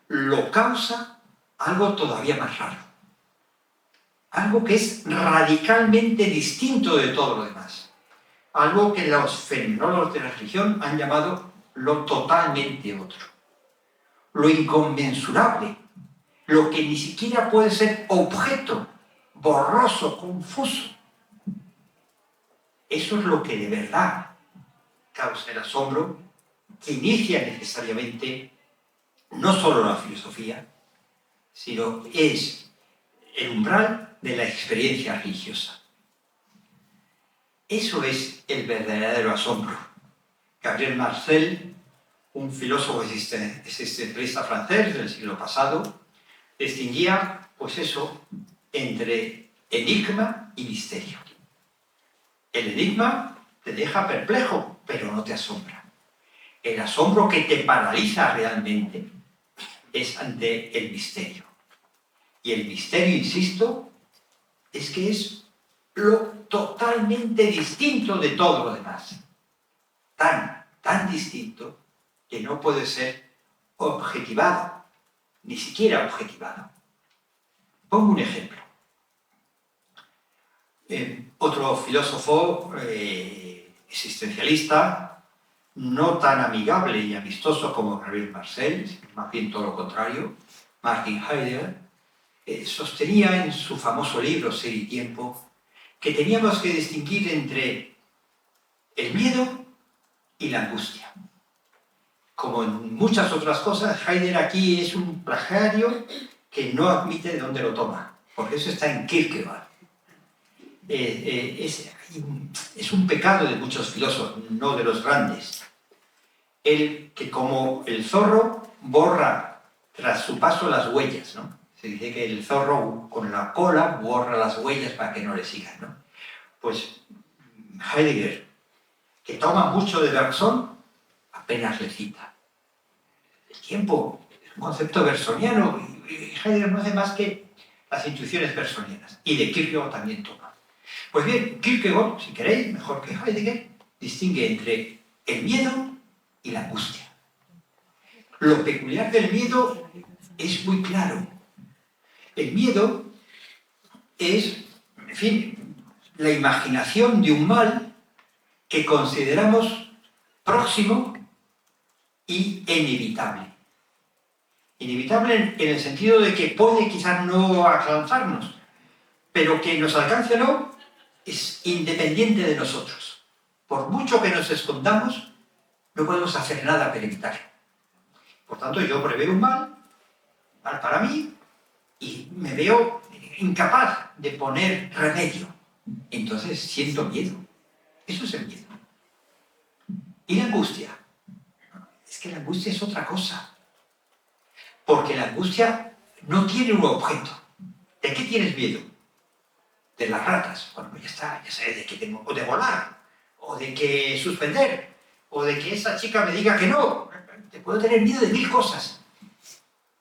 lo causa algo todavía más raro. Algo que es radicalmente distinto de todo lo demás. Algo que los fenomenólogos de la religión han llamado lo totalmente otro. Lo inconmensurable. Lo que ni siquiera puede ser objeto, borroso, confuso. Eso es lo que de verdad causa el asombro, que inicia necesariamente no solo la filosofía, sino es el umbral de la experiencia religiosa. Eso es el verdadero asombro. Gabriel Marcel, un filósofo existencialista francés del siglo pasado, distinguía, pues eso, entre enigma y misterio. El enigma te deja perplejo, pero no te asombra. El asombro que te paraliza realmente es ante el misterio. Y el misterio, insisto, es que es lo totalmente distinto de todo lo demás. Tan distinto que no puede ser objetivado, ni siquiera objetivado. Pongo un ejemplo. Otro filósofo existencialista, no tan amigable y amistoso como Gabriel Marcel, más bien todo lo contrario, Martin Heidegger, sostenía en su famoso libro Ser y Tiempo que teníamos que distinguir entre el miedo y la angustia. Como en muchas otras cosas, Heidegger aquí es un plagiario que no admite de dónde lo toma, porque eso está en Kierkegaard. Es un pecado de muchos filósofos, no de los grandes. El que como el zorro borra tras su paso las huellas, ¿no? Se dice que el zorro con la cola borra las huellas para que no le sigan, ¿no? Pues Heidegger, que toma mucho de Bergson, apenas le cita. El tiempo es un concepto bersoniano y Heidegger no hace más que las intuiciones bersonianas. Y de Kierkegaard también toma. Pues bien, Kierkegaard, si queréis, mejor que Heidegger, distingue entre el miedo y la angustia. Lo peculiar del miedo es muy claro. El miedo es, en fin, la imaginación de un mal que consideramos próximo y inevitable. Inevitable en el sentido de que puede quizás no alcanzarnos, pero que nos alcance o no es independiente de nosotros. Por mucho que nos escondamos, no podemos hacer nada para evitarlo. Por tanto, yo preveo un mal para mí, y me veo incapaz de poner remedio. Entonces siento miedo. Eso es el miedo. ¿Y la angustia? Es que la angustia es otra cosa. Porque la angustia no tiene un objeto. ¿De qué tienes miedo? De las ratas. Bueno, pues ya sé de qué tengo. O de volar. O de que suspender. O de que esa chica me diga que no. Te puedo tener miedo de 1000 cosas.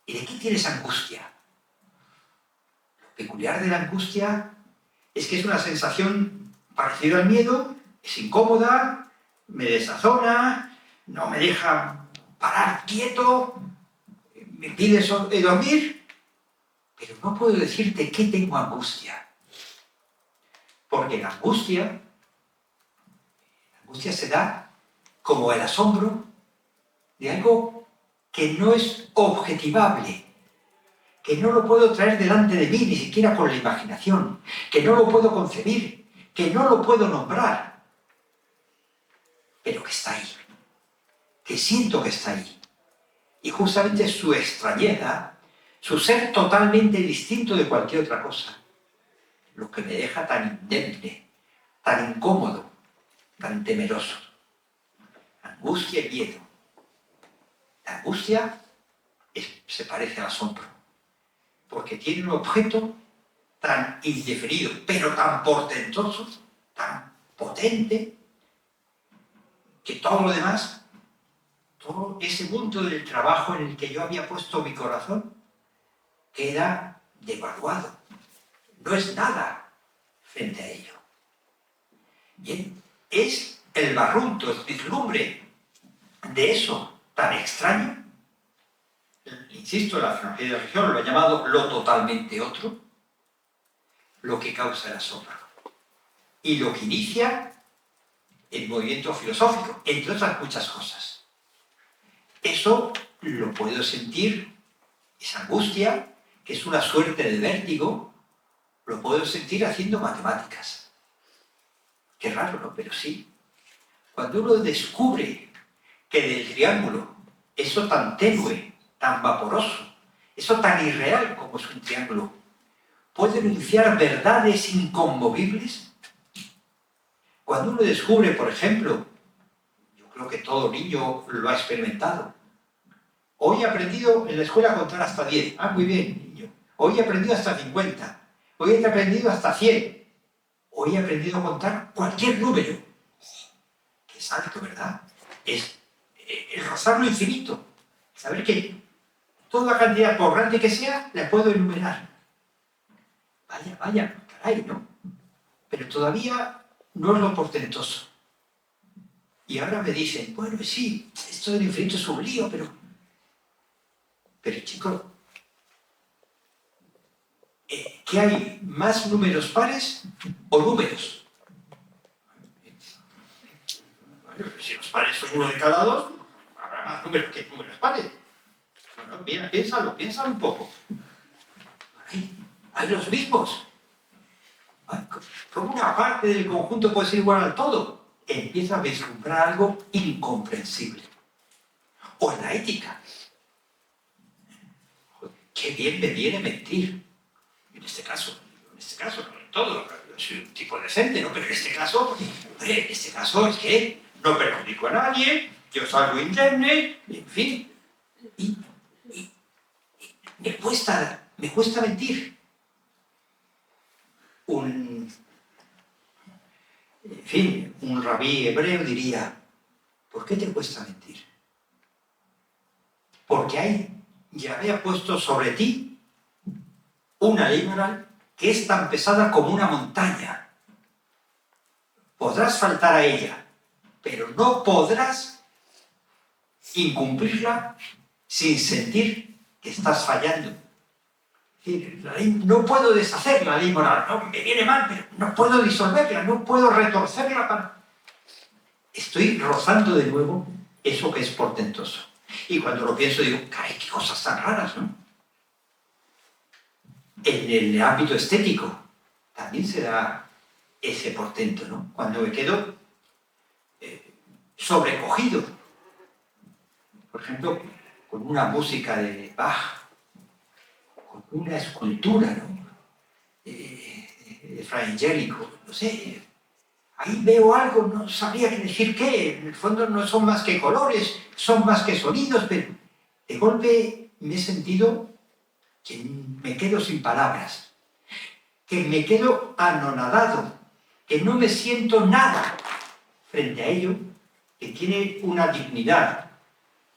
¿Y de qué tienes angustia? Lo peculiar de la angustia es que es una sensación parecida al miedo, es incómoda, me desazona, no me deja parar quieto, me pide dormir, pero no puedo decirte que tengo angustia. Porque la angustia se da como el asombro de algo que no es objetivable, que no lo puedo traer delante de mí, ni siquiera con la imaginación, que no lo puedo concebir, que no lo puedo nombrar, pero que está ahí, que siento que está ahí. Y justamente su extrañeza, su ser totalmente distinto de cualquier otra cosa, lo que me deja tan indemne, tan incómodo, tan temeroso. Angustia y miedo. La angustia se parece al asombro, porque tiene un objeto tan indefinido, pero tan portentoso, tan potente, que todo lo demás, todo ese mundo del trabajo en el que yo había puesto mi corazón, queda devaluado. No es nada frente a ello. Bien, es el barrunto, el vislumbre de eso tan extraño. Insisto, la filosofía de la religión lo ha llamado lo totalmente otro, lo que causa el asombro. Y lo que inicia el movimiento filosófico, entre otras muchas cosas. Eso lo puedo sentir, esa angustia, que es una suerte de vértigo, lo puedo sentir haciendo matemáticas. Qué raro, ¿no? Pero sí. Cuando uno descubre que del triángulo, eso tan tenue, tan vaporoso, eso tan irreal como es un triángulo, puede enunciar verdades inconmovibles. Cuando uno descubre, por ejemplo, yo creo que todo niño lo ha experimentado. Hoy he aprendido en la escuela a contar hasta 10. Ah, muy bien, niño. Hoy he aprendido hasta 50. Hoy he aprendido hasta 100. Hoy he aprendido a contar cualquier número. Qué salto, ¿verdad? Es el rozar lo infinito. Saber que toda cantidad, por grande que sea, la puedo enumerar. Vaya, caray, ¿no? Pero todavía no es lo portentoso. Y ahora me dicen, bueno, sí, esto del infinito es un lío, pero chicos, ¿qué hay? ¿Más números pares o números? Bueno, si los pares son uno de cada dos, habrá más números que números pares. Bueno, mira, piénsalo un poco. Hay los mismos. ¿Cómo una parte del conjunto puede ser igual al todo? Empieza a vislumbrar algo incomprensible. O en la ética. Qué bien me viene mentir. En este caso, no en todo. Yo soy un tipo decente, ¿no? Pero en este caso es que no perjudico a nadie, yo salgo indemne, en fin. Y me cuesta mentir. Un rabí hebreo diría, ¿por qué te cuesta mentir? Porque Yahvé ha puesto sobre ti una ley moral que es tan pesada como una montaña. Podrás faltar a ella, pero no podrás incumplirla sin sentir que estás fallando. No puedo deshacer la ley moral, no, me viene mal, pero no puedo disolverla, no puedo retorcerla. Estoy rozando de nuevo eso que es portentoso. Y cuando lo pienso digo, caray, qué cosas tan raras, ¿no? En el ámbito estético también se da ese portento, ¿no? Cuando me quedo sobrecogido, por ejemplo, con una música de Bach, con una escultura, ¿no? De Fra Angelico, no sé, ahí veo algo, no sabría qué decir qué, en el fondo no son más que colores, son más que sonidos, pero de golpe me he sentido que me quedo sin palabras, que me quedo anonadado, que no me siento nada frente a ello, que tiene una dignidad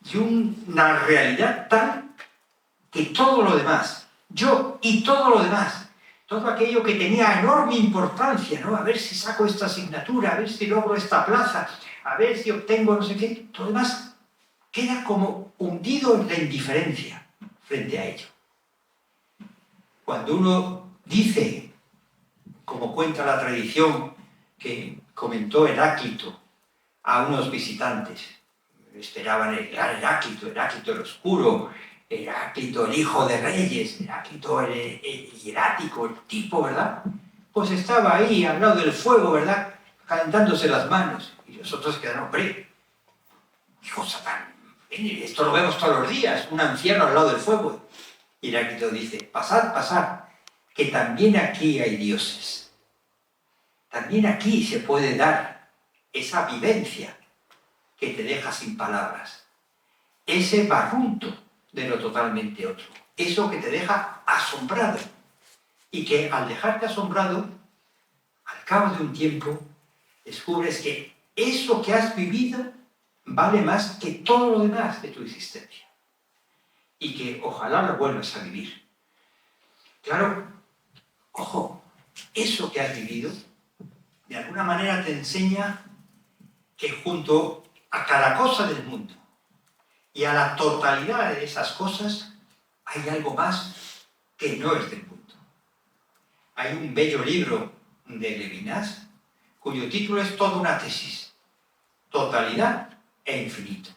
y una realidad tal que todo lo demás, yo y todo lo demás, todo aquello que tenía enorme importancia, ¿no? A ver si saco esta asignatura, a ver si logro esta plaza, a ver si obtengo no sé qué, todo lo demás queda como hundido en la indiferencia frente a ello. Cuando uno dice, como cuenta la tradición que comentó Heráclito a unos visitantes, esperaban el gran Heráclito el oscuro, Heráclito el hijo de reyes, Heráclito el hierático, el tipo, ¿verdad? Pues estaba ahí al lado del fuego, ¿verdad? Calentándose las manos. Y los otros quedaron, hombre, qué cosa tan... Esto lo vemos todos los días, un anciano al lado del fuego. Y Heráclito dice, pasad, que también aquí hay dioses. También aquí se puede dar esa vivencia que te deja sin palabras. Ese barrunto de lo totalmente otro. Eso que te deja asombrado. Y que al dejarte asombrado, al cabo de un tiempo, descubres que eso que has vivido vale más que todo lo demás de tu existencia. Y que ojalá lo vuelvas a vivir. Claro, ojo, eso que has vivido, de alguna manera te enseña que junto a cada cosa del mundo y a la totalidad de esas cosas, hay algo más que no es del mundo. Hay un bello libro de Levinas cuyo título es toda una tesis: Totalidad e infinito.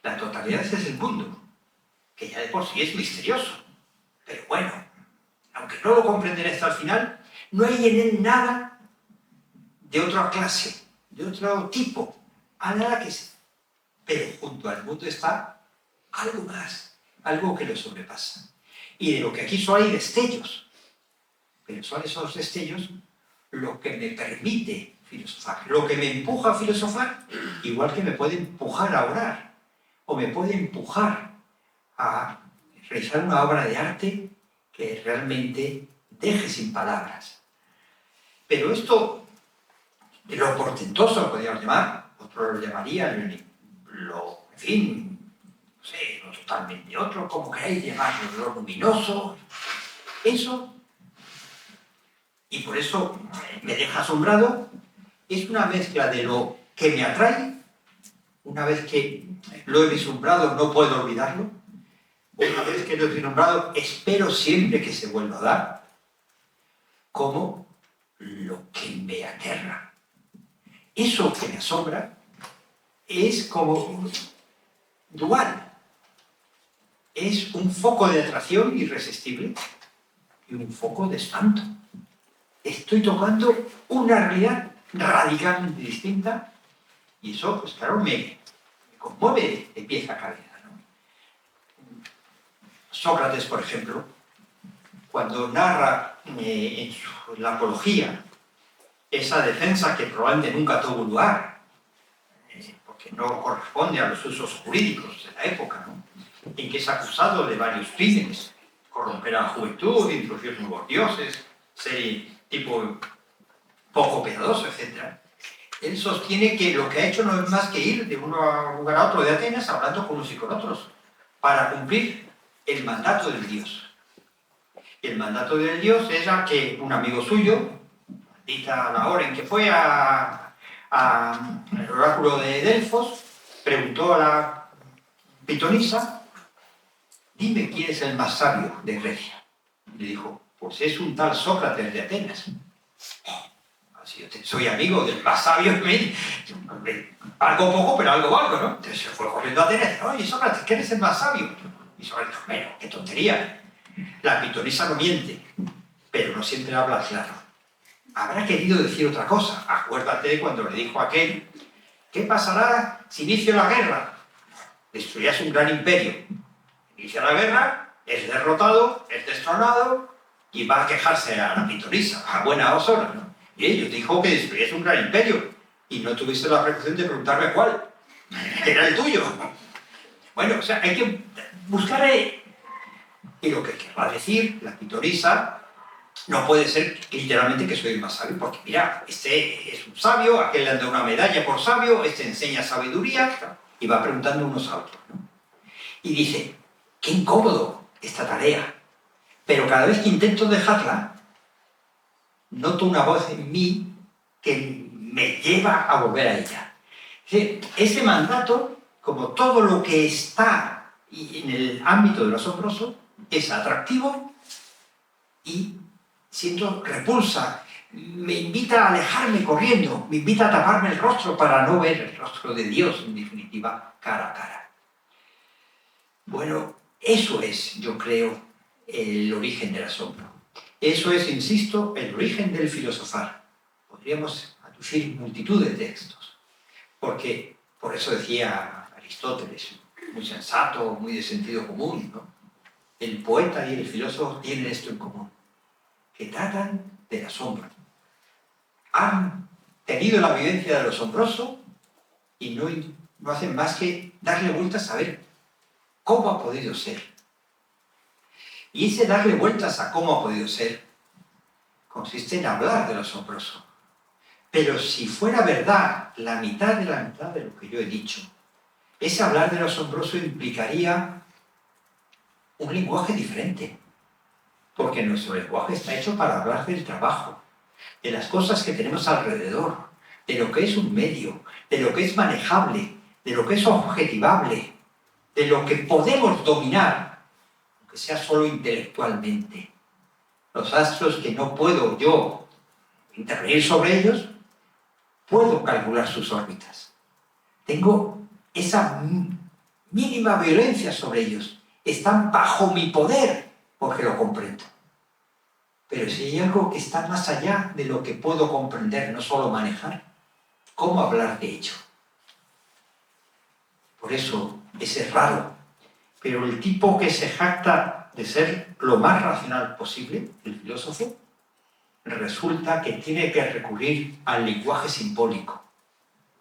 La totalidad es el mundo, que ya de por sí es misterioso. Pero bueno, aunque no lo comprenderé hasta el final, no hay en él nada de otra clase, de otro tipo, a nada que sea. Pero junto al mundo está algo más, algo que lo sobrepasa. Y de lo que aquí solo hay destellos. Pero son esos destellos lo que me permite filosofar, lo que me empuja a filosofar, igual que me puede empujar a orar, o me puede empujar a realizar una obra de arte que realmente deje sin palabras. Pero esto, lo portentoso lo podríamos llamar, otro lo llamaría lo, en fin, no sé, lo totalmente otro, como queráis llamarlo, lo luminoso, eso, y por eso me deja asombrado, es una mezcla de lo que me atrae, una vez que lo he vislumbrado no puedo olvidarlo, una vez que lo he vislumbrado espero siempre que se vuelva a dar, como lo que me aterra. Eso que me asombra es como dual. Es un foco de atracción irresistible y un foco de espanto. Estoy tocando una realidad radicalmente distinta y eso, pues claro, me conmueve de pies a cabeza, ¿no? Sócrates, por ejemplo, cuando narra en la apología esa defensa que probablemente nunca tuvo lugar, porque no corresponde a los usos jurídicos de la época, ¿no?, en que es acusado de varios crímenes: corromper a la juventud, introducir nuevos dioses, ser tipo poco piadoso, etc. Él sostiene que lo que ha hecho no es más que ir de un lugar a otro de Atenas hablando con unos y con otros para cumplir el mandato del dios. Y el mandato del dios era que un amigo suyo, dita la hora en que fue al oráculo de Delfos, preguntó a la pitonisa: dime quién es el más sabio de Grecia. Y le dijo: pues es un tal Sócrates de Atenas. Si yo soy amigo del más sabio, algo poco, pero algo valgo, ¿no? Entonces se fue corriendo a Atenas: oye, Sócrates, ¿quién es el más sabio? Y Sócrates dijo: bueno, qué tontería. La pitonisa no miente, pero no siempre habla claro. Habrá querido decir otra cosa. Acuérdate de cuando le dijo a aquel: ¿qué pasará si inicio la guerra? Destruirás un gran imperio. Inicia la guerra, es derrotado, es destronado y va a quejarse a la pitonisa, a buena hora, ¿no? Y ellos dijo que destruyese un gran imperio y no tuviste la precaución de preguntarme cuál. Era el tuyo. Bueno, o sea, hay que buscar y lo que querrá decir la pitonisa no puede ser literalmente que soy el más sabio, porque mira, este es un sabio, aquel le han dado una medalla por sabio, este enseña sabiduría, y va preguntando unos a otros, ¿no? Y dice: qué incómodo esta tarea, pero cada vez que intento dejarla, noto una voz en mí que me lleva a volver a ella. Ese mandato, como todo lo que está en el ámbito de lo asombroso, es atractivo y siento repulsa, me invita a alejarme corriendo, me invita a taparme el rostro para no ver el rostro de Dios, en definitiva, cara a cara. Bueno, eso es, yo creo, el origen del asombro. Eso es, insisto, el origen del filosofar. Podríamos aducir multitud de textos, porque por eso decía Aristóteles, muy sensato, muy de sentido común, ¿no? El poeta y el filósofo tienen esto en común, que tratan del asombro. Han tenido la vivencia de lo asombroso y no hacen más que darle vueltas a ver cómo ha podido ser. Y ese darle vueltas a cómo ha podido ser consiste en hablar de lo asombroso. Pero si fuera verdad la mitad de lo que yo he dicho, ese hablar de lo asombroso implicaría un lenguaje diferente, porque nuestro lenguaje está hecho para hablar del trabajo, de las cosas que tenemos alrededor, de lo que es un medio, de lo que es manejable, de lo que es objetivable, de lo que podemos dominar, aunque sea solo intelectualmente. Los astros que no puedo yo intervenir sobre ellos, puedo calcular sus órbitas. Tengo esa mínima violencia sobre ellos. Están bajo mi poder porque lo comprendo. Pero si hay algo que está más allá de lo que puedo comprender, no solo manejar, ¿cómo hablar de ello? Por eso es raro. Pero el tipo que se jacta de ser lo más racional posible, el filósofo, resulta que tiene que recurrir al lenguaje simbólico,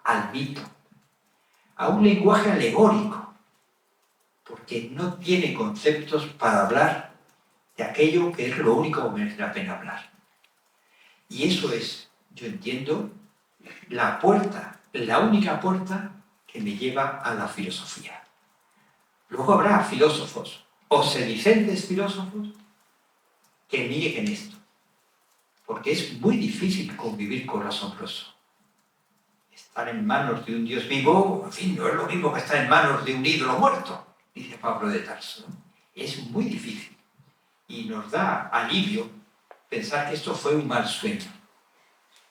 al mito, a un lenguaje alegórico, porque no tiene conceptos para hablar de aquello que es lo único que merece la pena hablar. Y eso es, yo entiendo, la puerta, la única puerta que me lleva a la filosofía. Luego habrá filósofos o sedicentes filósofos que nieguen esto, porque es muy difícil convivir con lo asombroso. Estar en manos de un Dios vivo, en fin, no es lo mismo que estar en manos de un ídolo muerto, dice Pablo de Tarso. Es muy difícil y nos da alivio pensar que esto fue un mal sueño.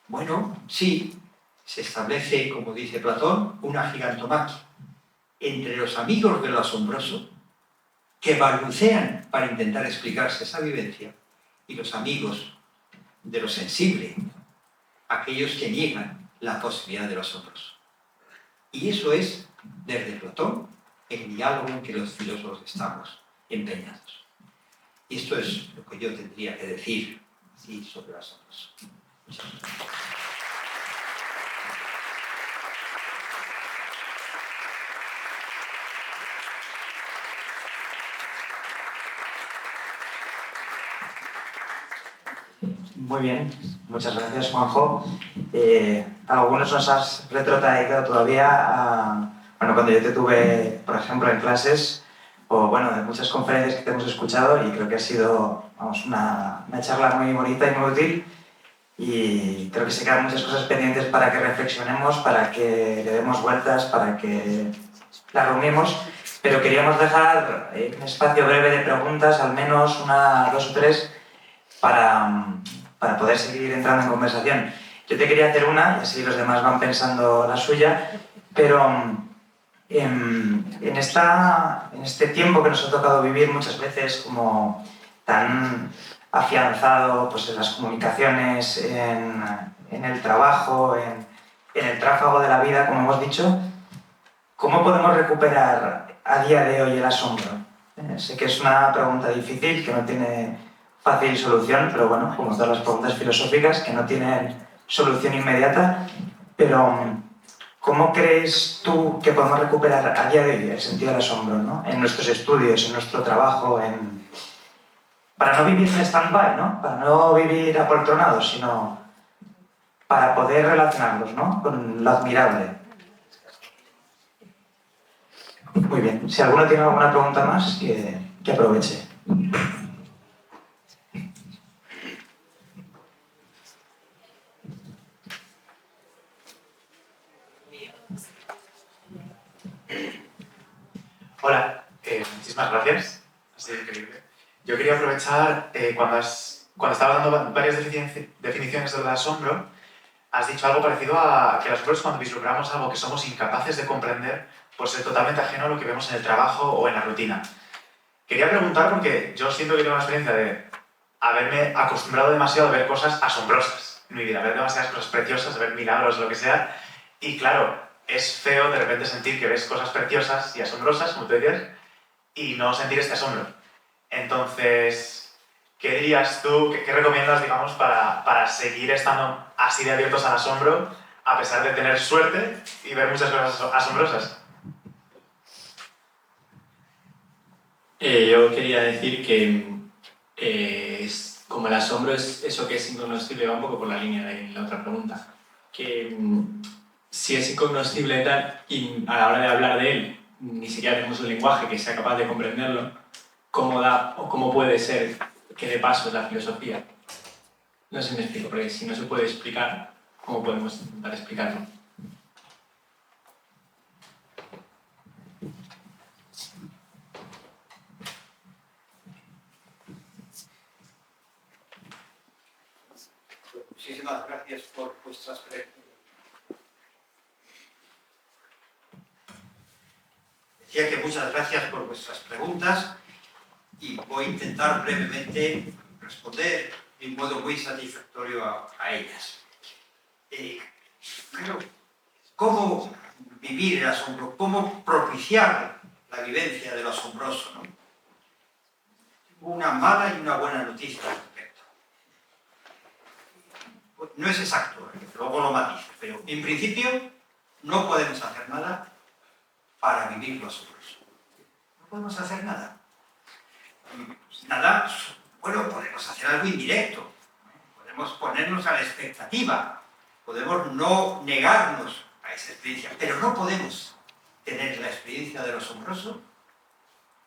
Bueno, sí, se establece, como dice Platón, una gigantomaquia entre los amigos de lo asombroso que balbucean para intentar explicarse esa vivencia y los amigos de lo sensible, aquellos que niegan la posibilidad de lo asombroso. Y eso es, desde Platón, el diálogo en que los filósofos estamos empeñados. Y esto es lo que yo tendría que decir sí, sobre lo asombroso. Muchas gracias. Muy bien, muchas gracias, Juanjo. Algunos nos has retrotraído todavía a, bueno, cuando yo te tuve, por ejemplo, en clases, o bueno, de muchas conferencias que te hemos escuchado, y creo que ha sido, vamos, una charla muy bonita y muy útil, y creo que se quedan muchas cosas pendientes para que reflexionemos, para que le demos vueltas, para que las reunimos, pero queríamos dejar un espacio breve de preguntas, al menos una, dos o tres, para poder seguir entrando en conversación. Yo te quería hacer una, y así los demás van pensando la suya, pero en este tiempo que nos ha tocado vivir muchas veces como tan afianzado pues, en las comunicaciones, en el trabajo, en el tráfago de la vida, como hemos dicho, ¿cómo podemos recuperar a día de hoy el asombro? Sé que es una pregunta difícil, que no tiene fácil solución, pero bueno, como todas las preguntas filosóficas que no tienen solución inmediata, pero ¿cómo crees tú que podemos recuperar a día de hoy el sentido del asombro, ¿no? En nuestros estudios, en nuestro trabajo, para no vivir en stand-by, ¿no? Para no vivir apoltronados, sino para poder relacionarnos, ¿no? Con lo admirable. Muy bien. Si alguno tiene alguna pregunta más, que aproveche. Hola, muchísimas gracias. Ha sido increíble. Yo quería aprovechar, cuando estabas dando varias definiciones del asombro, has dicho algo parecido a que el asombro es cuando vislumbramos algo que somos incapaces de comprender por ser totalmente ajeno a lo que vemos en el trabajo o en la rutina. Quería preguntar porque yo siento que tengo la experiencia de haberme acostumbrado demasiado a ver cosas asombrosas en mi vida, a ver demasiadas cosas preciosas, a ver milagros, lo que sea, y claro, es feo de repente sentir que ves cosas preciosas y asombrosas, como tú decías, y no sentir este asombro. Entonces, ¿qué dirías tú, qué recomiendas, digamos, para seguir estando así de abiertos al asombro, a pesar de tener suerte y ver muchas cosas asombrosas? Yo quería decir que como el asombro es eso que es incognoscible, va un poco por la línea de la otra pregunta, que si es incognoscible tal, y a la hora de hablar de él ni siquiera tenemos un lenguaje que sea capaz de comprenderlo, ¿cómo da o cómo puede ser que dé paso la filosofía? No sé si me explico, porque si no se puede explicar, ¿cómo podemos intentar explicarlo? Muchísimas gracias por vuestras preguntas. Decía que muchas gracias por vuestras preguntas y voy a intentar brevemente responder de un modo muy satisfactorio a ellas. Claro, ¿cómo vivir el asombro? ¿Cómo propiciar la vivencia de lo asombroso, ¿no? Tengo una mala y una buena noticia al respecto. No es exacto, luego lo matizo, pero en principio no podemos hacer nada para vivir lo asombroso. No podemos hacer nada. Nada, bueno, podemos hacer algo indirecto. Podemos ponernos a la expectativa. Podemos no negarnos a esa experiencia, pero no podemos tener la experiencia de lo asombroso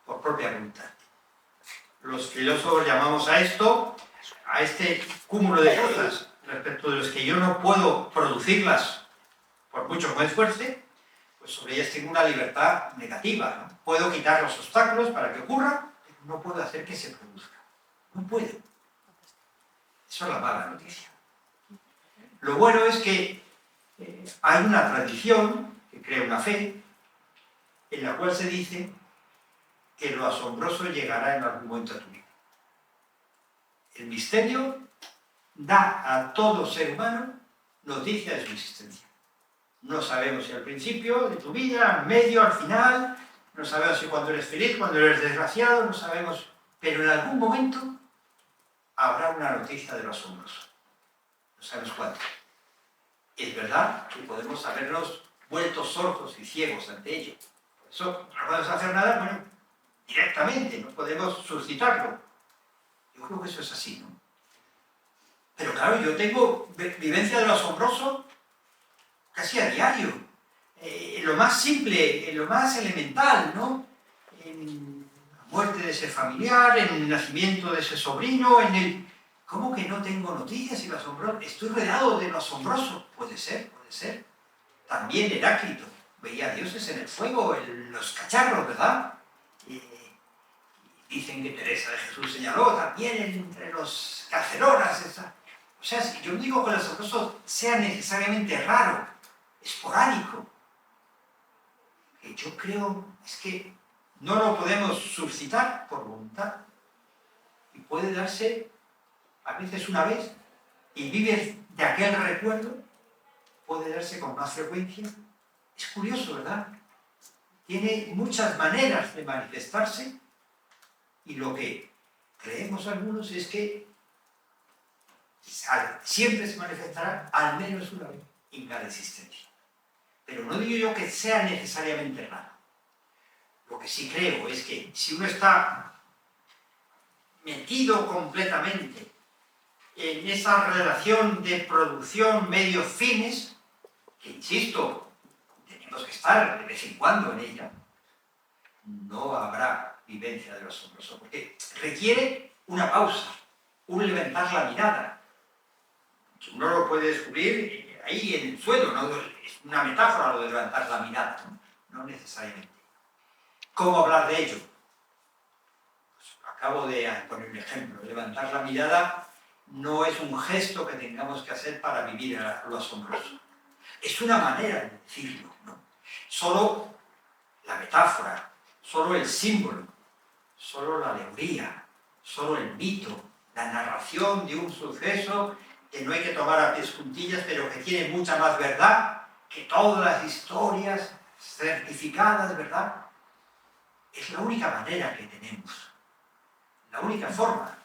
por propia voluntad. Los filósofos llamamos a esto, a este cúmulo de cosas respecto de los que yo no puedo producirlas por mucho que me esfuerce, pues sobre ellas tengo una libertad negativa, ¿no? Puedo quitar los obstáculos para que ocurra, pero no puedo hacer que se produzca. No puedo. Eso es la mala noticia. Lo bueno es que hay una tradición que crea una fe en la cual se dice que lo asombroso llegará en algún momento a tu vida. El misterio da a todo ser humano noticia de su existencia. No sabemos si al principio de tu vida, al medio, al final, no sabemos si cuando eres feliz, cuando eres desgraciado, no sabemos, pero en algún momento habrá una noticia de lo asombroso. No sabemos cuándo. Es verdad que podemos habernos vuelto sordos y ciegos ante ello. Por eso no podemos hacer nada, bueno, directamente, no podemos suscitarlo. Yo creo que eso es así, ¿no? Pero claro, yo tengo vivencia de lo asombroso casi a diario. En lo más simple, en lo más elemental, ¿no? En la muerte de ese familiar, en el nacimiento de ese sobrino, en el... ¿Cómo que no tengo noticias y lo asombroso? Estoy rodeado de lo asombroso. Puede ser, puede ser. También Heráclito veía dioses en el fuego, en los cacharros, ¿verdad? Dicen que Teresa de Jesús señaló también entre los cacerolas. O sea, yo no digo que lo asombroso sea necesariamente raro, esporádico. Lo que yo creo es que no lo podemos suscitar por voluntad. Y puede darse a veces una vez y vives de aquel recuerdo, puede darse con más frecuencia. Es curioso, ¿verdad? Tiene muchas maneras de manifestarse y lo que creemos algunos es que siempre se manifestará al menos una vez en cada existencia. Pero no digo yo que sea necesariamente raro. Lo que sí creo es que si uno está metido completamente en esa relación de producción medios-fines, que insisto, tenemos que estar de vez en cuando en ella, no habrá vivencia de lo asombroso, porque requiere una pausa, un levantar la mirada. Uno lo puede descubrir ahí en el suelo, ¿no? Es una metáfora lo de levantar la mirada, no necesariamente. ¿Cómo hablar de ello? Pues acabo de poner un ejemplo. Levantar la mirada no es un gesto que tengamos que hacer para vivir lo asombroso. Es una manera de decirlo, ¿no? Solo la metáfora, solo el símbolo, solo la alegoría, solo el mito, la narración de un suceso que no hay que tomar a pies juntillas, pero que tiene mucha más verdad que todas las historias certificadas, ¿verdad? Es la única manera que tenemos, la única forma.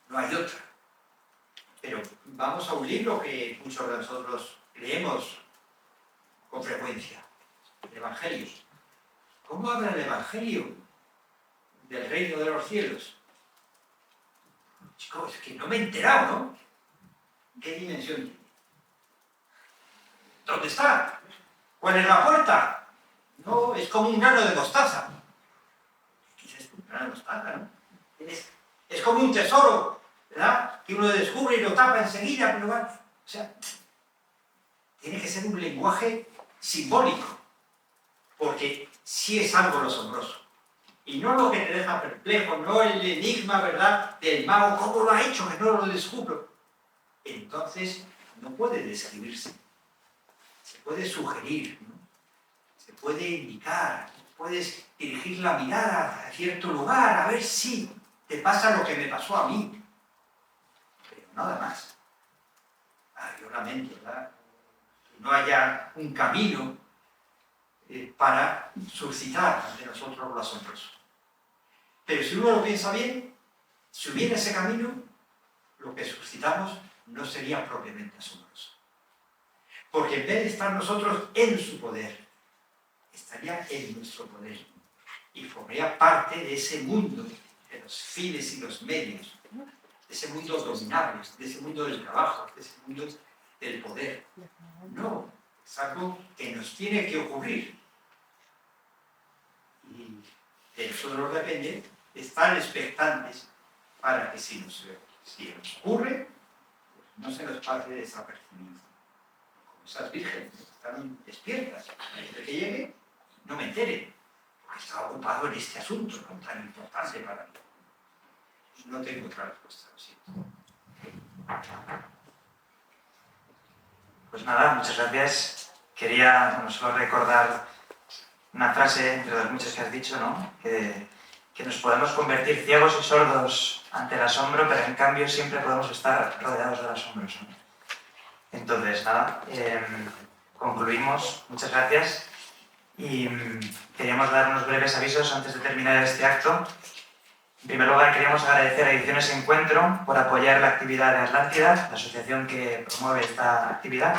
No hay otra. Pero vamos a un libro que muchos de nosotros leemos con frecuencia, el Evangelio. ¿Cómo habla el Evangelio del reino de los cielos? Chicos, es que no me he enterado, ¿no? ¿Qué dimensión tiene? ¿Dónde está? ¿Cuál es la puerta? No, es como un grano de mostaza. ¿Qué es esto? Un grano de mostaza, ¿no? Es como un tesoro, ¿verdad? Que uno descubre y lo tapa enseguida, pero va... O sea, tiene que ser un lenguaje simbólico, porque sí es algo lo asombroso. Y no lo que te deja perplejo, no el enigma, ¿verdad?, del mago, ¿cómo lo ha hecho que no lo descubro? Entonces, no puede describirse. Se puede sugerir, ¿no? Se puede indicar, puedes dirigir la mirada a cierto lugar, a ver si te pasa lo que me pasó a mí. Pero nada más. Yo lamento, ¿verdad?, que no haya un camino para suscitar ante nosotros lo asombroso. Pero si uno lo piensa bien, si hubiera ese camino, lo que suscitamos no sería propiamente asombroso. Porque en vez de estar nosotros en su poder, estaría en nuestro poder. Y formaría parte de ese mundo, de los fines y los medios, de ese mundo dominable, de ese mundo del trabajo, de ese mundo del poder. No, es algo que nos tiene que ocurrir. Y de nosotros depende estar expectantes para que si nos ocurre, pues no se nos pase desapercibido. Como esas vírgenes están despiertas, antes de que llegue, no me entere, porque estaba ocupado en este asunto tan importante para mí. Y no tengo otra respuesta, lo siento. Pues nada, muchas gracias. Quería solo recordar una frase entre las muchas que has dicho, ¿no? Que nos podemos convertir ciegos y sordos ante el asombro, pero en cambio siempre podemos estar rodeados del asombro, ¿no? Entonces, nada, concluimos. Muchas gracias. Y queríamos dar unos breves avisos antes de terminar este acto. En primer lugar, queríamos agradecer a Ediciones Encuentro por apoyar la actividad de Atlántida, la asociación que promueve esta actividad,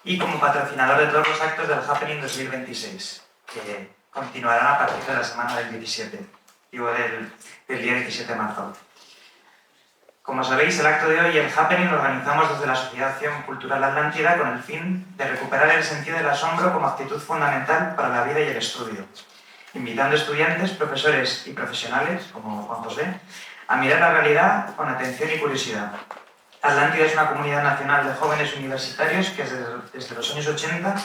y como patrocinador de todos los actos del Happening 2026, que continuarán a partir de la semana del 17, digo del día 17 de marzo. Como sabéis, el acto de hoy y el Happening lo organizamos desde la Asociación Cultural Atlántida con el fin de recuperar el sentido del asombro como actitud fundamental para la vida y el estudio, invitando a estudiantes, profesores y profesionales, como Juan José, a mirar la realidad con atención y curiosidad. Atlántida es una comunidad nacional de jóvenes universitarios que desde los años 80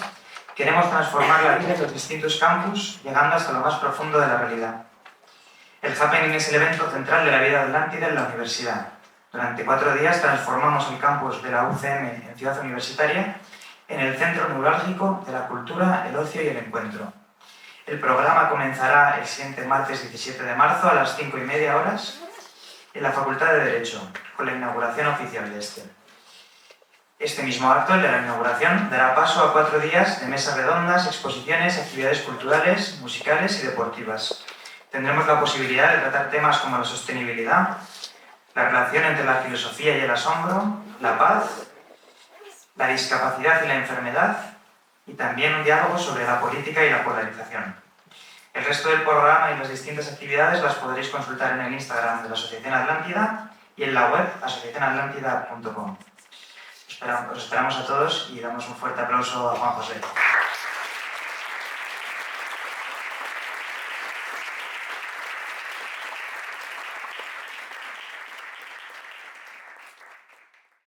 queremos transformar la vida de los distintos campus, llegando hasta lo más profundo de la realidad. El Happening es el evento central de la vida de Atlántida en la universidad. Durante 4 días transformamos el campus de la UCM en ciudad universitaria en el centro neurálgico de la cultura, el ocio y el encuentro. El programa comenzará el siguiente martes 17 de marzo a las 5:30 horas en la Facultad de Derecho, con la inauguración oficial de este. Este mismo acto, el de la inauguración, dará paso a 4 días de mesas redondas, exposiciones, actividades culturales, musicales y deportivas. Tendremos la posibilidad de tratar temas como la sostenibilidad, la relación entre la filosofía y el asombro, la paz, la discapacidad y la enfermedad, y también un diálogo sobre la política y la polarización. El resto del programa y las distintas actividades las podréis consultar en el Instagram de la Asociación Atlántida y en la web asociacionatlantida.com. Os esperamos a todos y damos un fuerte aplauso a Juan José.